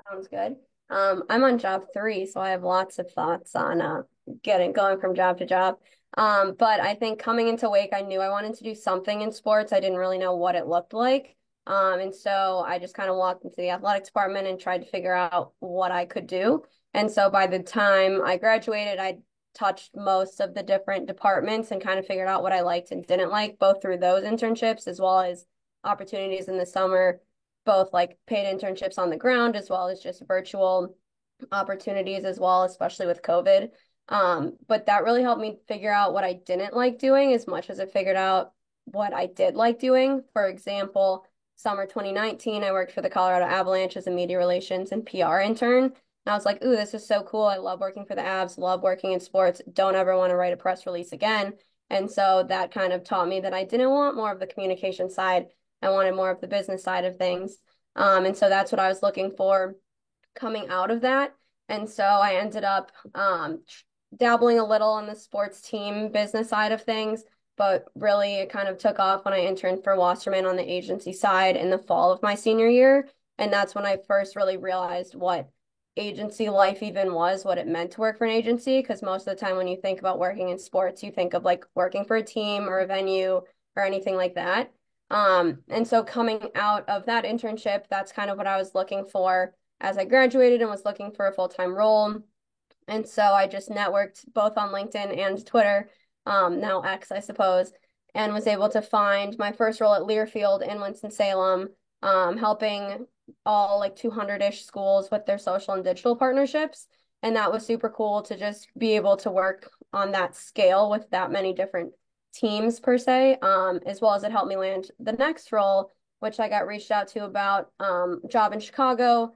Sounds good. I'm on job 3, so I have lots of thoughts on going from job to job. But I think coming into Wake, I knew I wanted to do something in sports. I didn't really know what it looked like. And so I just kind of walked into the athletics department and tried to figure out what I could do. And so by the time I graduated, I touched most of the different departments and kind of figured out what I liked and didn't like, both through those internships as well as opportunities in the summer, both like paid internships on the ground as well as just virtual opportunities as well, especially with COVID. But that really helped me figure out what I didn't like doing as much as it figured out what I did like doing. For example, summer 2019, I worked for the Colorado Avalanche as a media relations and PR intern. And I was like, ooh, this is so cool. I love working for the Avs, love working in sports, don't ever want to write a press release again. And so that kind of taught me that I didn't want more of the communication side. I wanted more of the business side of things. And so that's what I was looking for coming out of that. And so I ended up dabbling a little on the sports team business side of things, but really it kind of took off when I interned for Wasserman on the agency side in the fall of my senior year. And that's when I first really realized what agency life even was, what it meant to work for an agency. Because most of the time when you think about working in sports, you think of like working for a team or a venue or anything like that. And so coming out of that internship, that's kind of what I was looking for as I graduated and was looking for a full-time role. And so I just networked both on LinkedIn and Twitter, now X, I suppose, and was able to find my first role at Learfield in Winston-Salem, helping all like 200-ish schools with their social and digital partnerships. And that was super cool to just be able to work on that scale with that many different teams per se, as well as it helped me land the next role, which I got reached out to about, job in Chicago,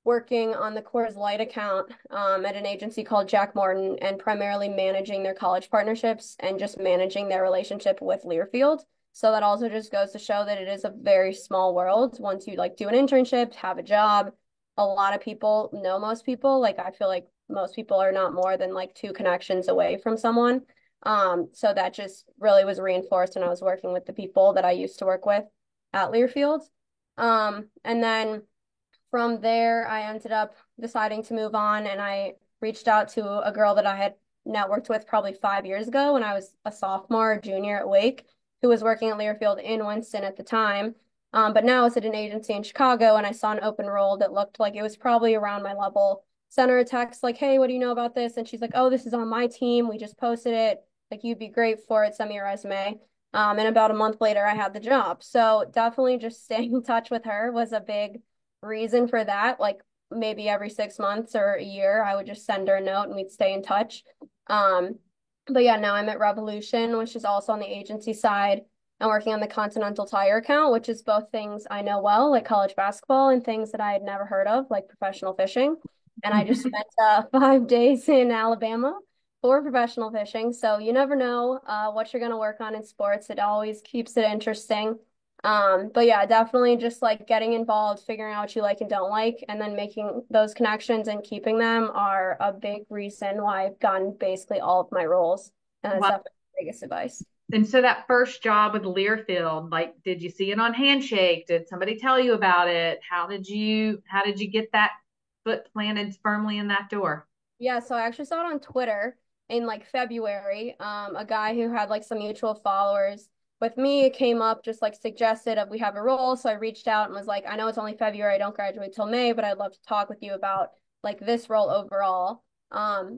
working on the Coors Light account at an agency called Jack Morton and primarily managing their college partnerships and just managing their relationship with Learfield. So that also just goes to show that it is a very small world. Once you like do an internship, have a job, a lot of people know most people. Like I feel like most people are not more than like 2 connections away from someone. So that just really was reinforced when I was working with the people that I used to work with at Learfield. And then from there, I ended up deciding to move on, and I reached out to a girl that I had networked with probably 5 years ago when I was a sophomore or junior at Wake, who was working at Learfield in Winston at the time. But now it's at an agency in Chicago, and I saw an open role that looked like it was probably around my level. Sent her a text like, hey, what do you know about this? And she's like, oh, this is on my team. We just posted it. Like, you'd be great for it. Send me your resume. And about a month later, I had the job. So definitely just staying in touch with her was a big reason for that. Like maybe every 6 months or a year, I would just send her a note and we'd stay in touch. But yeah, now I'm at Revolution, which is also on the agency side. I'm working on the Continental Tire account, which is both things I know well, like college basketball, and things that I had never heard of, like professional fishing. And I just spent 5 days in Alabama for professional fishing. So you never know what you're going to work on in sports. It always keeps it interesting. But yeah, definitely just like getting involved, figuring out what you like and don't like, and then making those connections and keeping them are a big reason why I've gotten basically all of my roles. And that's Wow. definitely the biggest advice. And so that first job with Learfield, like, did you see it on Handshake? Did somebody tell you about it? How did you get that foot planted firmly in that door? Yeah, so I actually saw it on Twitter in like February. A guy who had like some mutual followers with me came up, just like suggested of we have a role. So I reached out and was like, I know it's only February, I don't graduate till May, but I'd love to talk with you about like this role overall.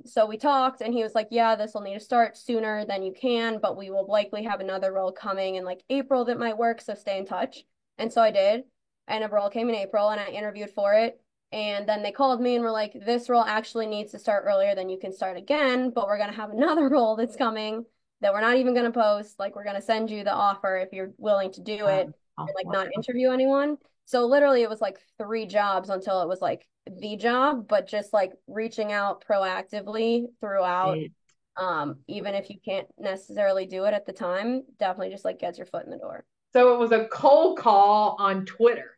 So we talked and he was like, yeah, this will need to start sooner than you can, but we will likely have another role coming in like April that might work, so stay in touch. And so I did. And a role came in April and I interviewed for it. And then they called me and were like, this role actually needs to start earlier than you can start again, but we're going to have another role that's coming that we're not even going to post. Like, we're going to send you the offer if you're willing to do it and like not interview anyone. So literally it was like 3 jobs until it was like the job, but just like reaching out proactively throughout, even if you can't necessarily do it at the time, definitely just like gets your foot in the door. So it was a cold call on Twitter.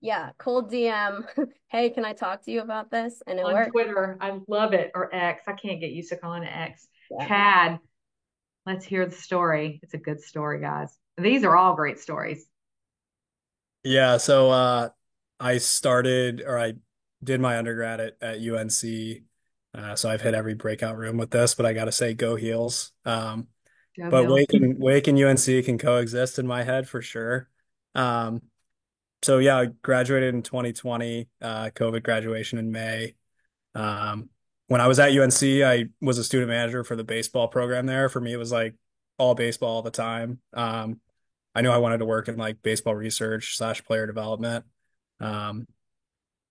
Yeah, cold DM. Hey, can I talk to you about this? And it On worked. Twitter. I love it. Or X. I can't get used to calling it X. Yeah. Chad, let's hear the story. It's a good story, guys. These are all great stories. Yeah, so I did my undergrad at UNC. So I've hit every breakout room with this, but I gotta say, go Heels. But Heels. Wake and UNC can coexist in my head for sure. So yeah, I graduated in 2020, COVID graduation in May. When I was at UNC, I was a student manager for the baseball program there. For me, it was like all baseball all the time. I knew I wanted to work in like baseball research / player development. Um,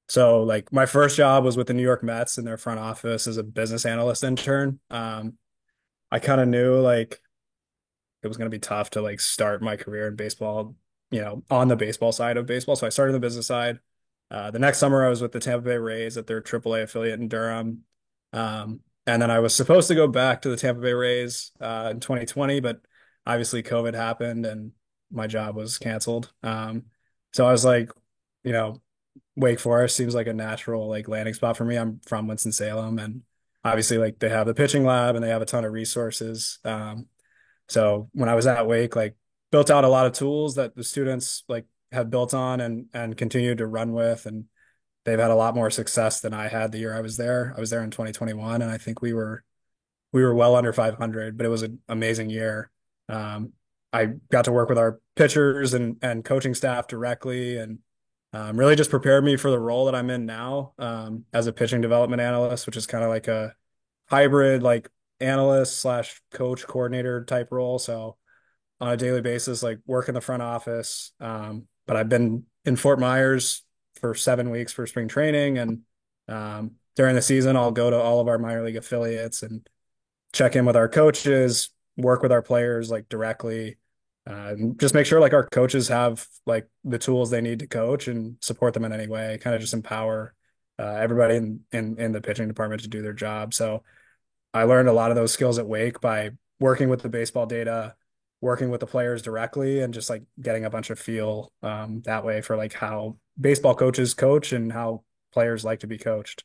so like my first job was with the New York Mets in their front office as a business analyst intern. I kind of knew like it was going to be tough to like start my career in baseball, on the baseball side of baseball. So I started on the business side. The next summer I was with the Tampa Bay Rays at their AAA affiliate in Durham. And then I was supposed to go back to the Tampa Bay Rays in 2020, but obviously COVID happened and my job was canceled. So I was like, you know, Wake Forest seems like a natural like landing spot for me. I'm from Winston-Salem, and obviously like they have the pitching lab and they have a ton of resources. So when I was at Wake, like built out a lot of tools that the students like have built on and continued to run with, and they've had a lot more success than I had the year I was there. I was there in 2021, and I think we were well under 500, but it was an amazing year. I got to work with our pitchers and coaching staff directly, and really just prepared me for the role that I'm in now, as a pitching development analyst, which is kind of like a hybrid, like analyst / coach coordinator type role. So on a daily basis, like work in the front office. But I've been in Fort Myers for 7 weeks for spring training, and during the season, I'll go to all of our minor league affiliates and check in with our coaches, work with our players like directly, just make sure like our coaches have like the tools they need to coach and support them in any way. Kind of just empower everybody in the pitching department to do their job. So I learned a lot of those skills at Wake by working with the baseball data, working with the players directly, and just like getting a bunch of feel that way for like how baseball coaches coach and how players like to be coached.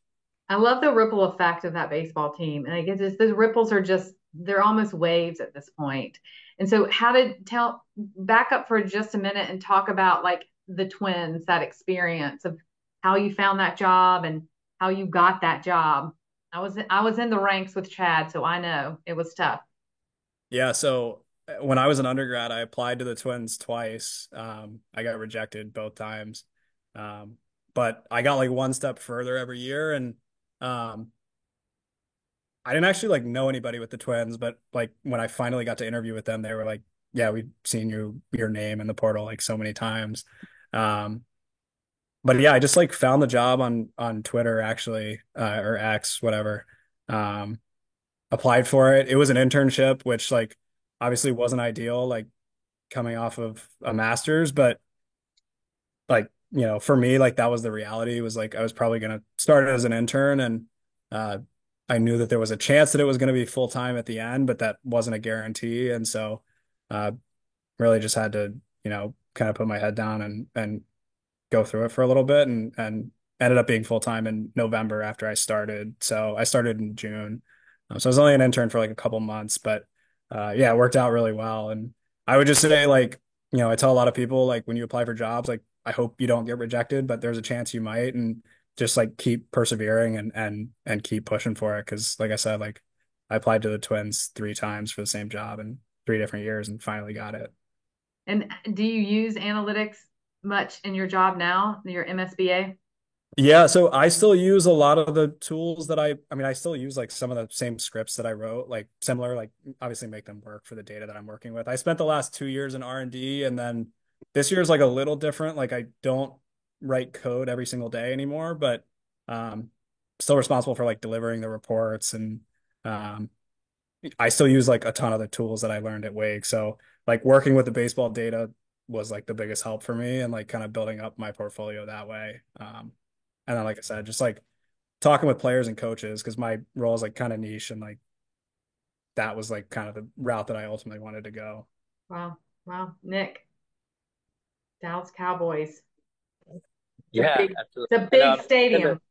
I love the ripple effect of that baseball team. And I guess those ripples are they're almost waves at this point. And so back up for just a minute and talk about like the Twins, that experience of how you found that job and how you got that job. I was in the ranks with Chad, so I know it was tough. Yeah, so when I was an undergrad, I applied to the Twins twice. I got rejected both times. But I got like one step further every year, and I didn't actually like know anybody with the Twins, but like when I finally got to interview with them, they were like, "Yeah, we've seen your name in the portal like so many times." Um, but yeah, I just like found the job on Twitter actually, or X, whatever. Um, Applied for it. It was an internship, which like obviously wasn't ideal, like coming off of a master's, but like, for me, like that was the reality. It was like I was probably gonna start as an intern and I knew that there was a chance that it was going to be full time at the end, but that wasn't a guarantee. And so uh, really just had to, kind of put my head down and go through it for a little bit, and ended up being full time in November after I started. So I started in June. So I was only an intern for like a couple months, but yeah, it worked out really well. And I would just say, like, I tell a lot of people, like, when you apply for jobs, like, I hope you don't get rejected, but there's a chance you might, and just like keep persevering and keep pushing for it. Cause like I said, like, I applied to the Twins 3 times for the same job in 3 different years and finally got it. And do you use analytics much in your job now, your MSBA? Yeah, so I still use a lot of the tools that I mean, I still use like some of the same scripts that I wrote, like similar, like obviously make them work for the data that I'm working with. I spent the last 2 years in R&D, and then this year is like a little different. Like, I don't write code every single day anymore, but um, still responsible for like delivering the reports, and um, I still use like a ton of the tools that I learned at Wake. So like working with the baseball data was like the biggest help for me, and like kind of building up my portfolio that way. And then, like I said, just like talking with players and coaches, because my role is like kind of niche, and like that was like kind of the route that I ultimately wanted to go. Wow. Wow. Nick, Dallas Cowboys. Yeah, It's a big stadium.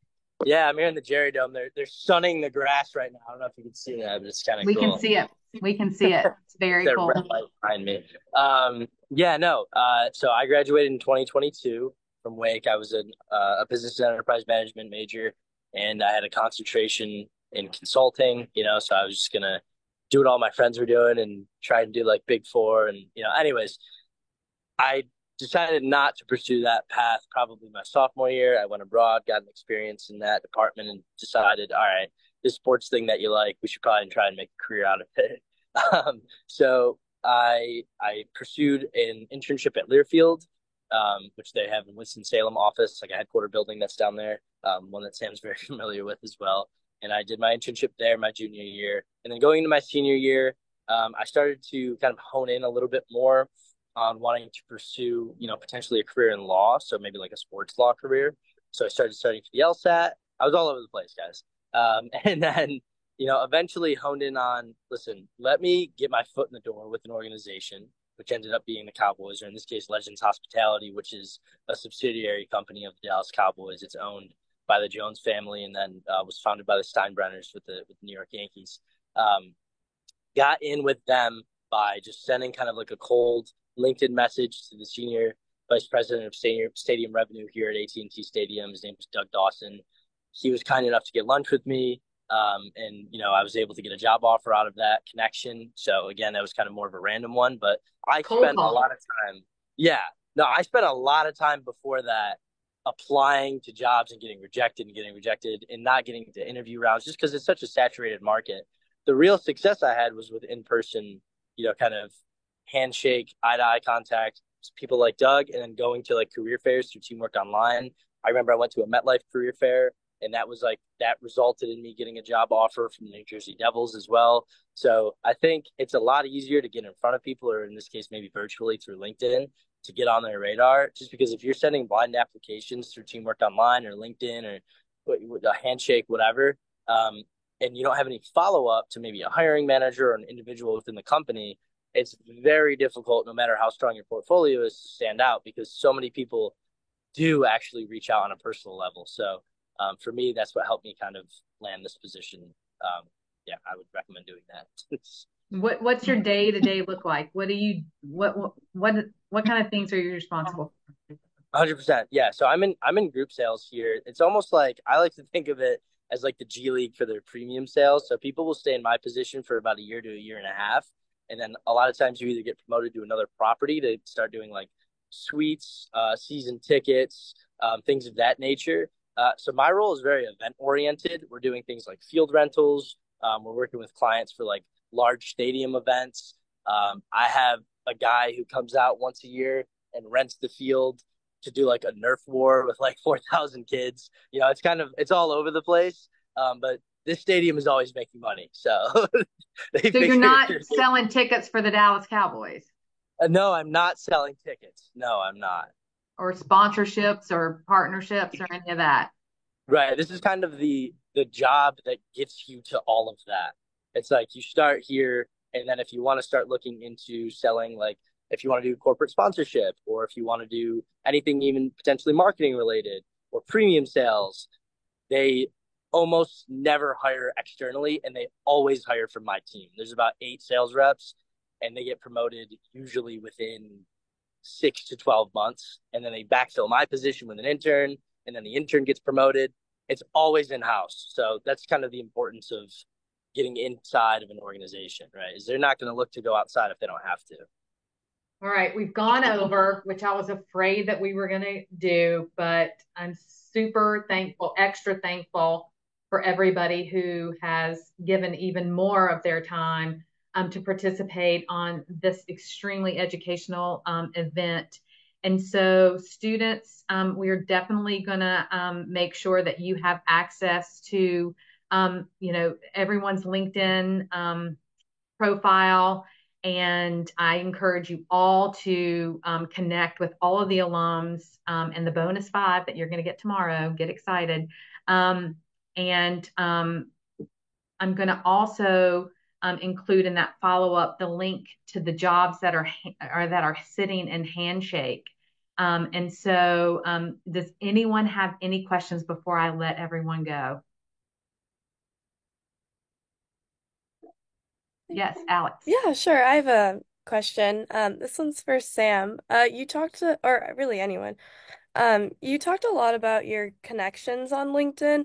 Yeah, I'm here in the Jerry Dome. They're sunning the grass right now. I don't know if you can see that, but it's kind of cool. We can see it. We can see it. It's very That cool. red light behind me. Yeah, no. So I graduated in 2022 from Wake. I was a business and enterprise management major, and I had a concentration in consulting. So I was just gonna do what all my friends were doing and try and do like Big Four. And anyways, I decided not to pursue that path probably my sophomore year. I went abroad, got an experience in that department, and decided, all right, this sports thing that you like, we should probably try and make a career out of it. So I pursued an internship at Learfield, which they have in Winston-Salem office, like a headquarter building that's down there, one that Sam's very familiar with as well. And I did my internship there my junior year. And then going into my senior year, I started to kind of hone in a little bit more on wanting to pursue, potentially a career in law. So maybe like a sports law career. So I started studying for the LSAT. I was all over the place, guys. And then, eventually honed in on, listen, let me get my foot in the door with an organization, which ended up being the Cowboys, or in this case, Legends Hospitality, which is a subsidiary company of the Dallas Cowboys. It's owned by the Jones family, and then was founded by the Steinbrenners with the New York Yankees. Got in with them by just sending kind of like a cold LinkedIn message to the senior vice president of stadium revenue here at AT&T Stadium. His name was Doug Dawson. He was kind enough to get lunch with me. And I was able to get a job offer out of that connection. So again, that was kind of more of a random one, but I spent a lot of time. Yeah, no, I spent a lot of time before that applying to jobs and getting rejected and not getting to interview rounds just because it's such a saturated market. The real success I had was with in-person, kind of handshake, eye-to-eye contact, people like Doug, and then going to like career fairs through Teamwork Online. I remember I went to a MetLife career fair, and that resulted in me getting a job offer from the New Jersey Devils as well. So I think it's a lot easier to get in front of people, or in this case, maybe virtually through LinkedIn, to get on their radar. Just because if you're sending blind applications through Teamwork Online or LinkedIn or a handshake, whatever, and you don't have any follow-up to maybe a hiring manager or an individual within the company, it's very difficult, no matter how strong your portfolio is, to stand out, because so many people do actually reach out on a personal level. So for me, that's what helped me kind of land this position. Yeah, I would recommend doing that. What's your day-to-day look like? What kind of things are you responsible for? 100%. Yeah. So I'm in group sales here. It's almost like, I like to think of it as like the G League for their premium sales. So people will stay in my position for about a year to a year and a half. And then a lot of times you either get promoted to another property to start doing like suites, season tickets, things of that nature. So my role is very event oriented. We're doing things like field rentals. We're working with clients for like large stadium events. I have a guy who comes out once a year and rents the field to do like a Nerf war with like 4,000 kids. It's all over the place. But this stadium is always making money. So you're not selling tickets for the Dallas Cowboys? No, I'm not selling tickets. No, I'm not. Or sponsorships or partnerships or any of that? Right. This is kind of the job that gets you to all of that. It's like you start here, and then if you want to start looking into selling, like if you want to do corporate sponsorship, or if you want to do anything even potentially marketing related or premium sales, they almost never hire externally, and they always hire from my team. There's about 8 sales reps, and they get promoted usually within 6 to 12 months, and then they backfill my position with an intern, and then the intern gets promoted. It's always in house. So that's kind of the importance of getting inside of an organization, right? Is they're not going to look to go outside if they don't have to. All right, we've gone over, which I was afraid that we were going to do, but I'm super thankful, extra thankful for everybody who has given even more of their time to participate on this extremely educational event. And so, students, we are definitely going to make sure that you have access to, everyone's LinkedIn profile. And I encourage you all to connect with all of the alums and the bonus 5 that you're going to get tomorrow. Get excited. And I'm going to also include in that follow-up the link to the jobs that are sitting in Handshake. And so does anyone have any questions before I let everyone go? Yes, Alex. Yeah, sure. I have a question. This one's for Sam. You talked to, or really anyone. You talked a lot about your connections on LinkedIn.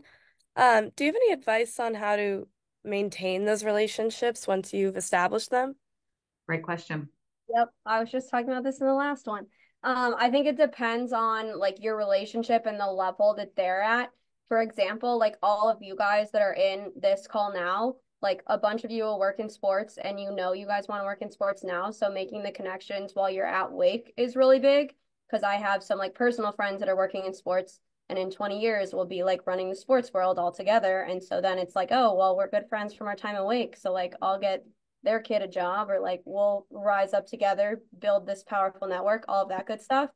Do you have any advice on how to maintain those relationships once you've established them? Great question. Yep, I was just talking about this in the last one. I think it depends on like your relationship and the level that they're at. For example, like all of you guys that are in this call now, like a bunch of you will work in sports and you guys want to work in sports now. So making the connections while you're at Wake is really big because I have some like personal friends that are working in sports and in 20 years we'll be like running the sports world all together. And so then it's like, oh, well, we're good friends from our time at Wake. So like I'll get their kid a job or like we'll rise up together, build this powerful network, all of that good stuff.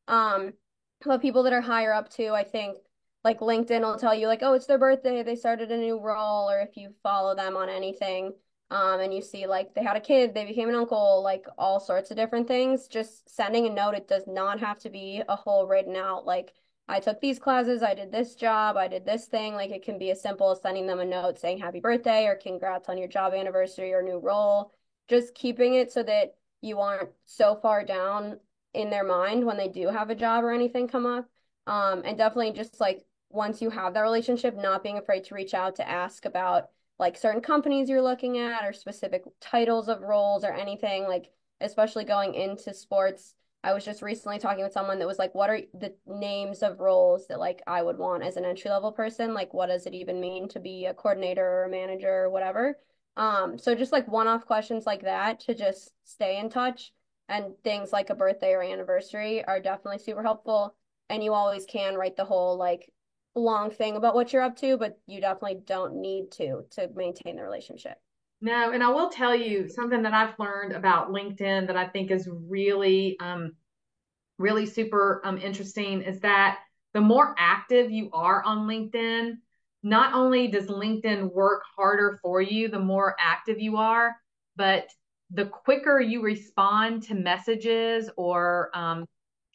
But people that are higher up too, I think like LinkedIn will tell you like, oh, it's their birthday, they started a new role, or if you follow them on anything, and you see like they had a kid, they became an uncle, like all sorts of different things, just sending a note. It does not have to be a whole written out like I took these classes, I did this job, I did this thing. Like it can be as simple as sending them a note saying happy birthday or congrats on your job anniversary or new role. Just keeping it so that you aren't so far down in their mind when they do have a job or anything come up. And definitely just like once you have that relationship, not being afraid to reach out to ask about like certain companies you're looking at or specific titles of roles or anything, like especially going into sports. I was just recently talking with someone that was like, what are the names of roles that like I would want as an entry level person? Like, what does it even mean to be a coordinator or a manager or whatever? So just like one-off questions like that to just stay in touch, and things like a birthday or anniversary are definitely super helpful. And you always can write the whole like long thing about what you're up to, but you definitely don't need to maintain the relationship. No, and I will tell you something that I've learned about LinkedIn that I think is really, really super interesting is that the more active you are on LinkedIn, not only does LinkedIn work harder for you, the more active you are, but the quicker you respond to messages or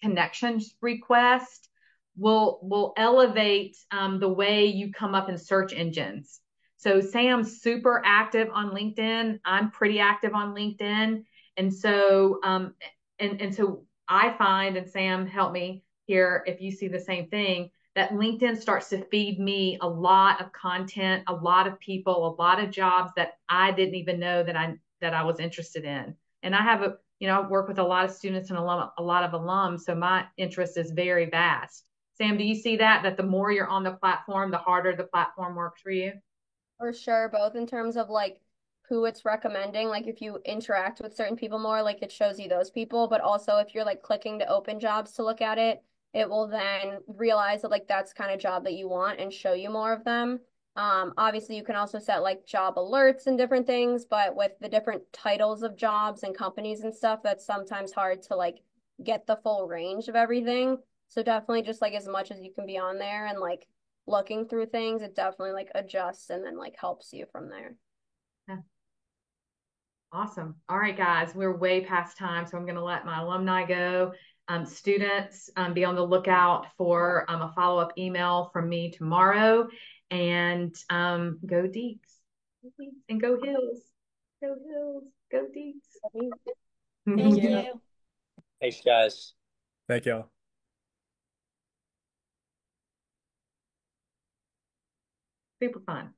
connections requests will elevate the way you come up in search engines. So Sam's super active on LinkedIn. I'm pretty active on LinkedIn. And so so I find, and Sam, help me here if you see the same thing, that LinkedIn starts to feed me a lot of content, a lot of people, a lot of jobs that I didn't even know that I was interested in. And I have I work with a lot of students and a lot of alums, so my interest is very vast. Sam, do you see that the more you're on the platform, the harder the platform works for you? For sure, both in terms of like who it's recommending, like if you interact with certain people more, like it shows you those people, but also if you're like clicking to open jobs to look at it, it will then realize that like that's kind of job that you want and show you more of them. Obviously you can also set like job alerts and different things, but with the different titles of jobs and companies and stuff, that's sometimes hard to like get the full range of everything. So definitely just like as much as you can be on there and like looking through things, it definitely like adjusts and then like helps you from there. Yeah. Awesome. All right, guys, we're way past time, so I'm going to let my alumni go. Students, be on the lookout for a follow-up email from me tomorrow. And go Deeks. And go Hills. Go Hills. Go Deeks. Thank you. Thanks, guys. Thank you. Super fun.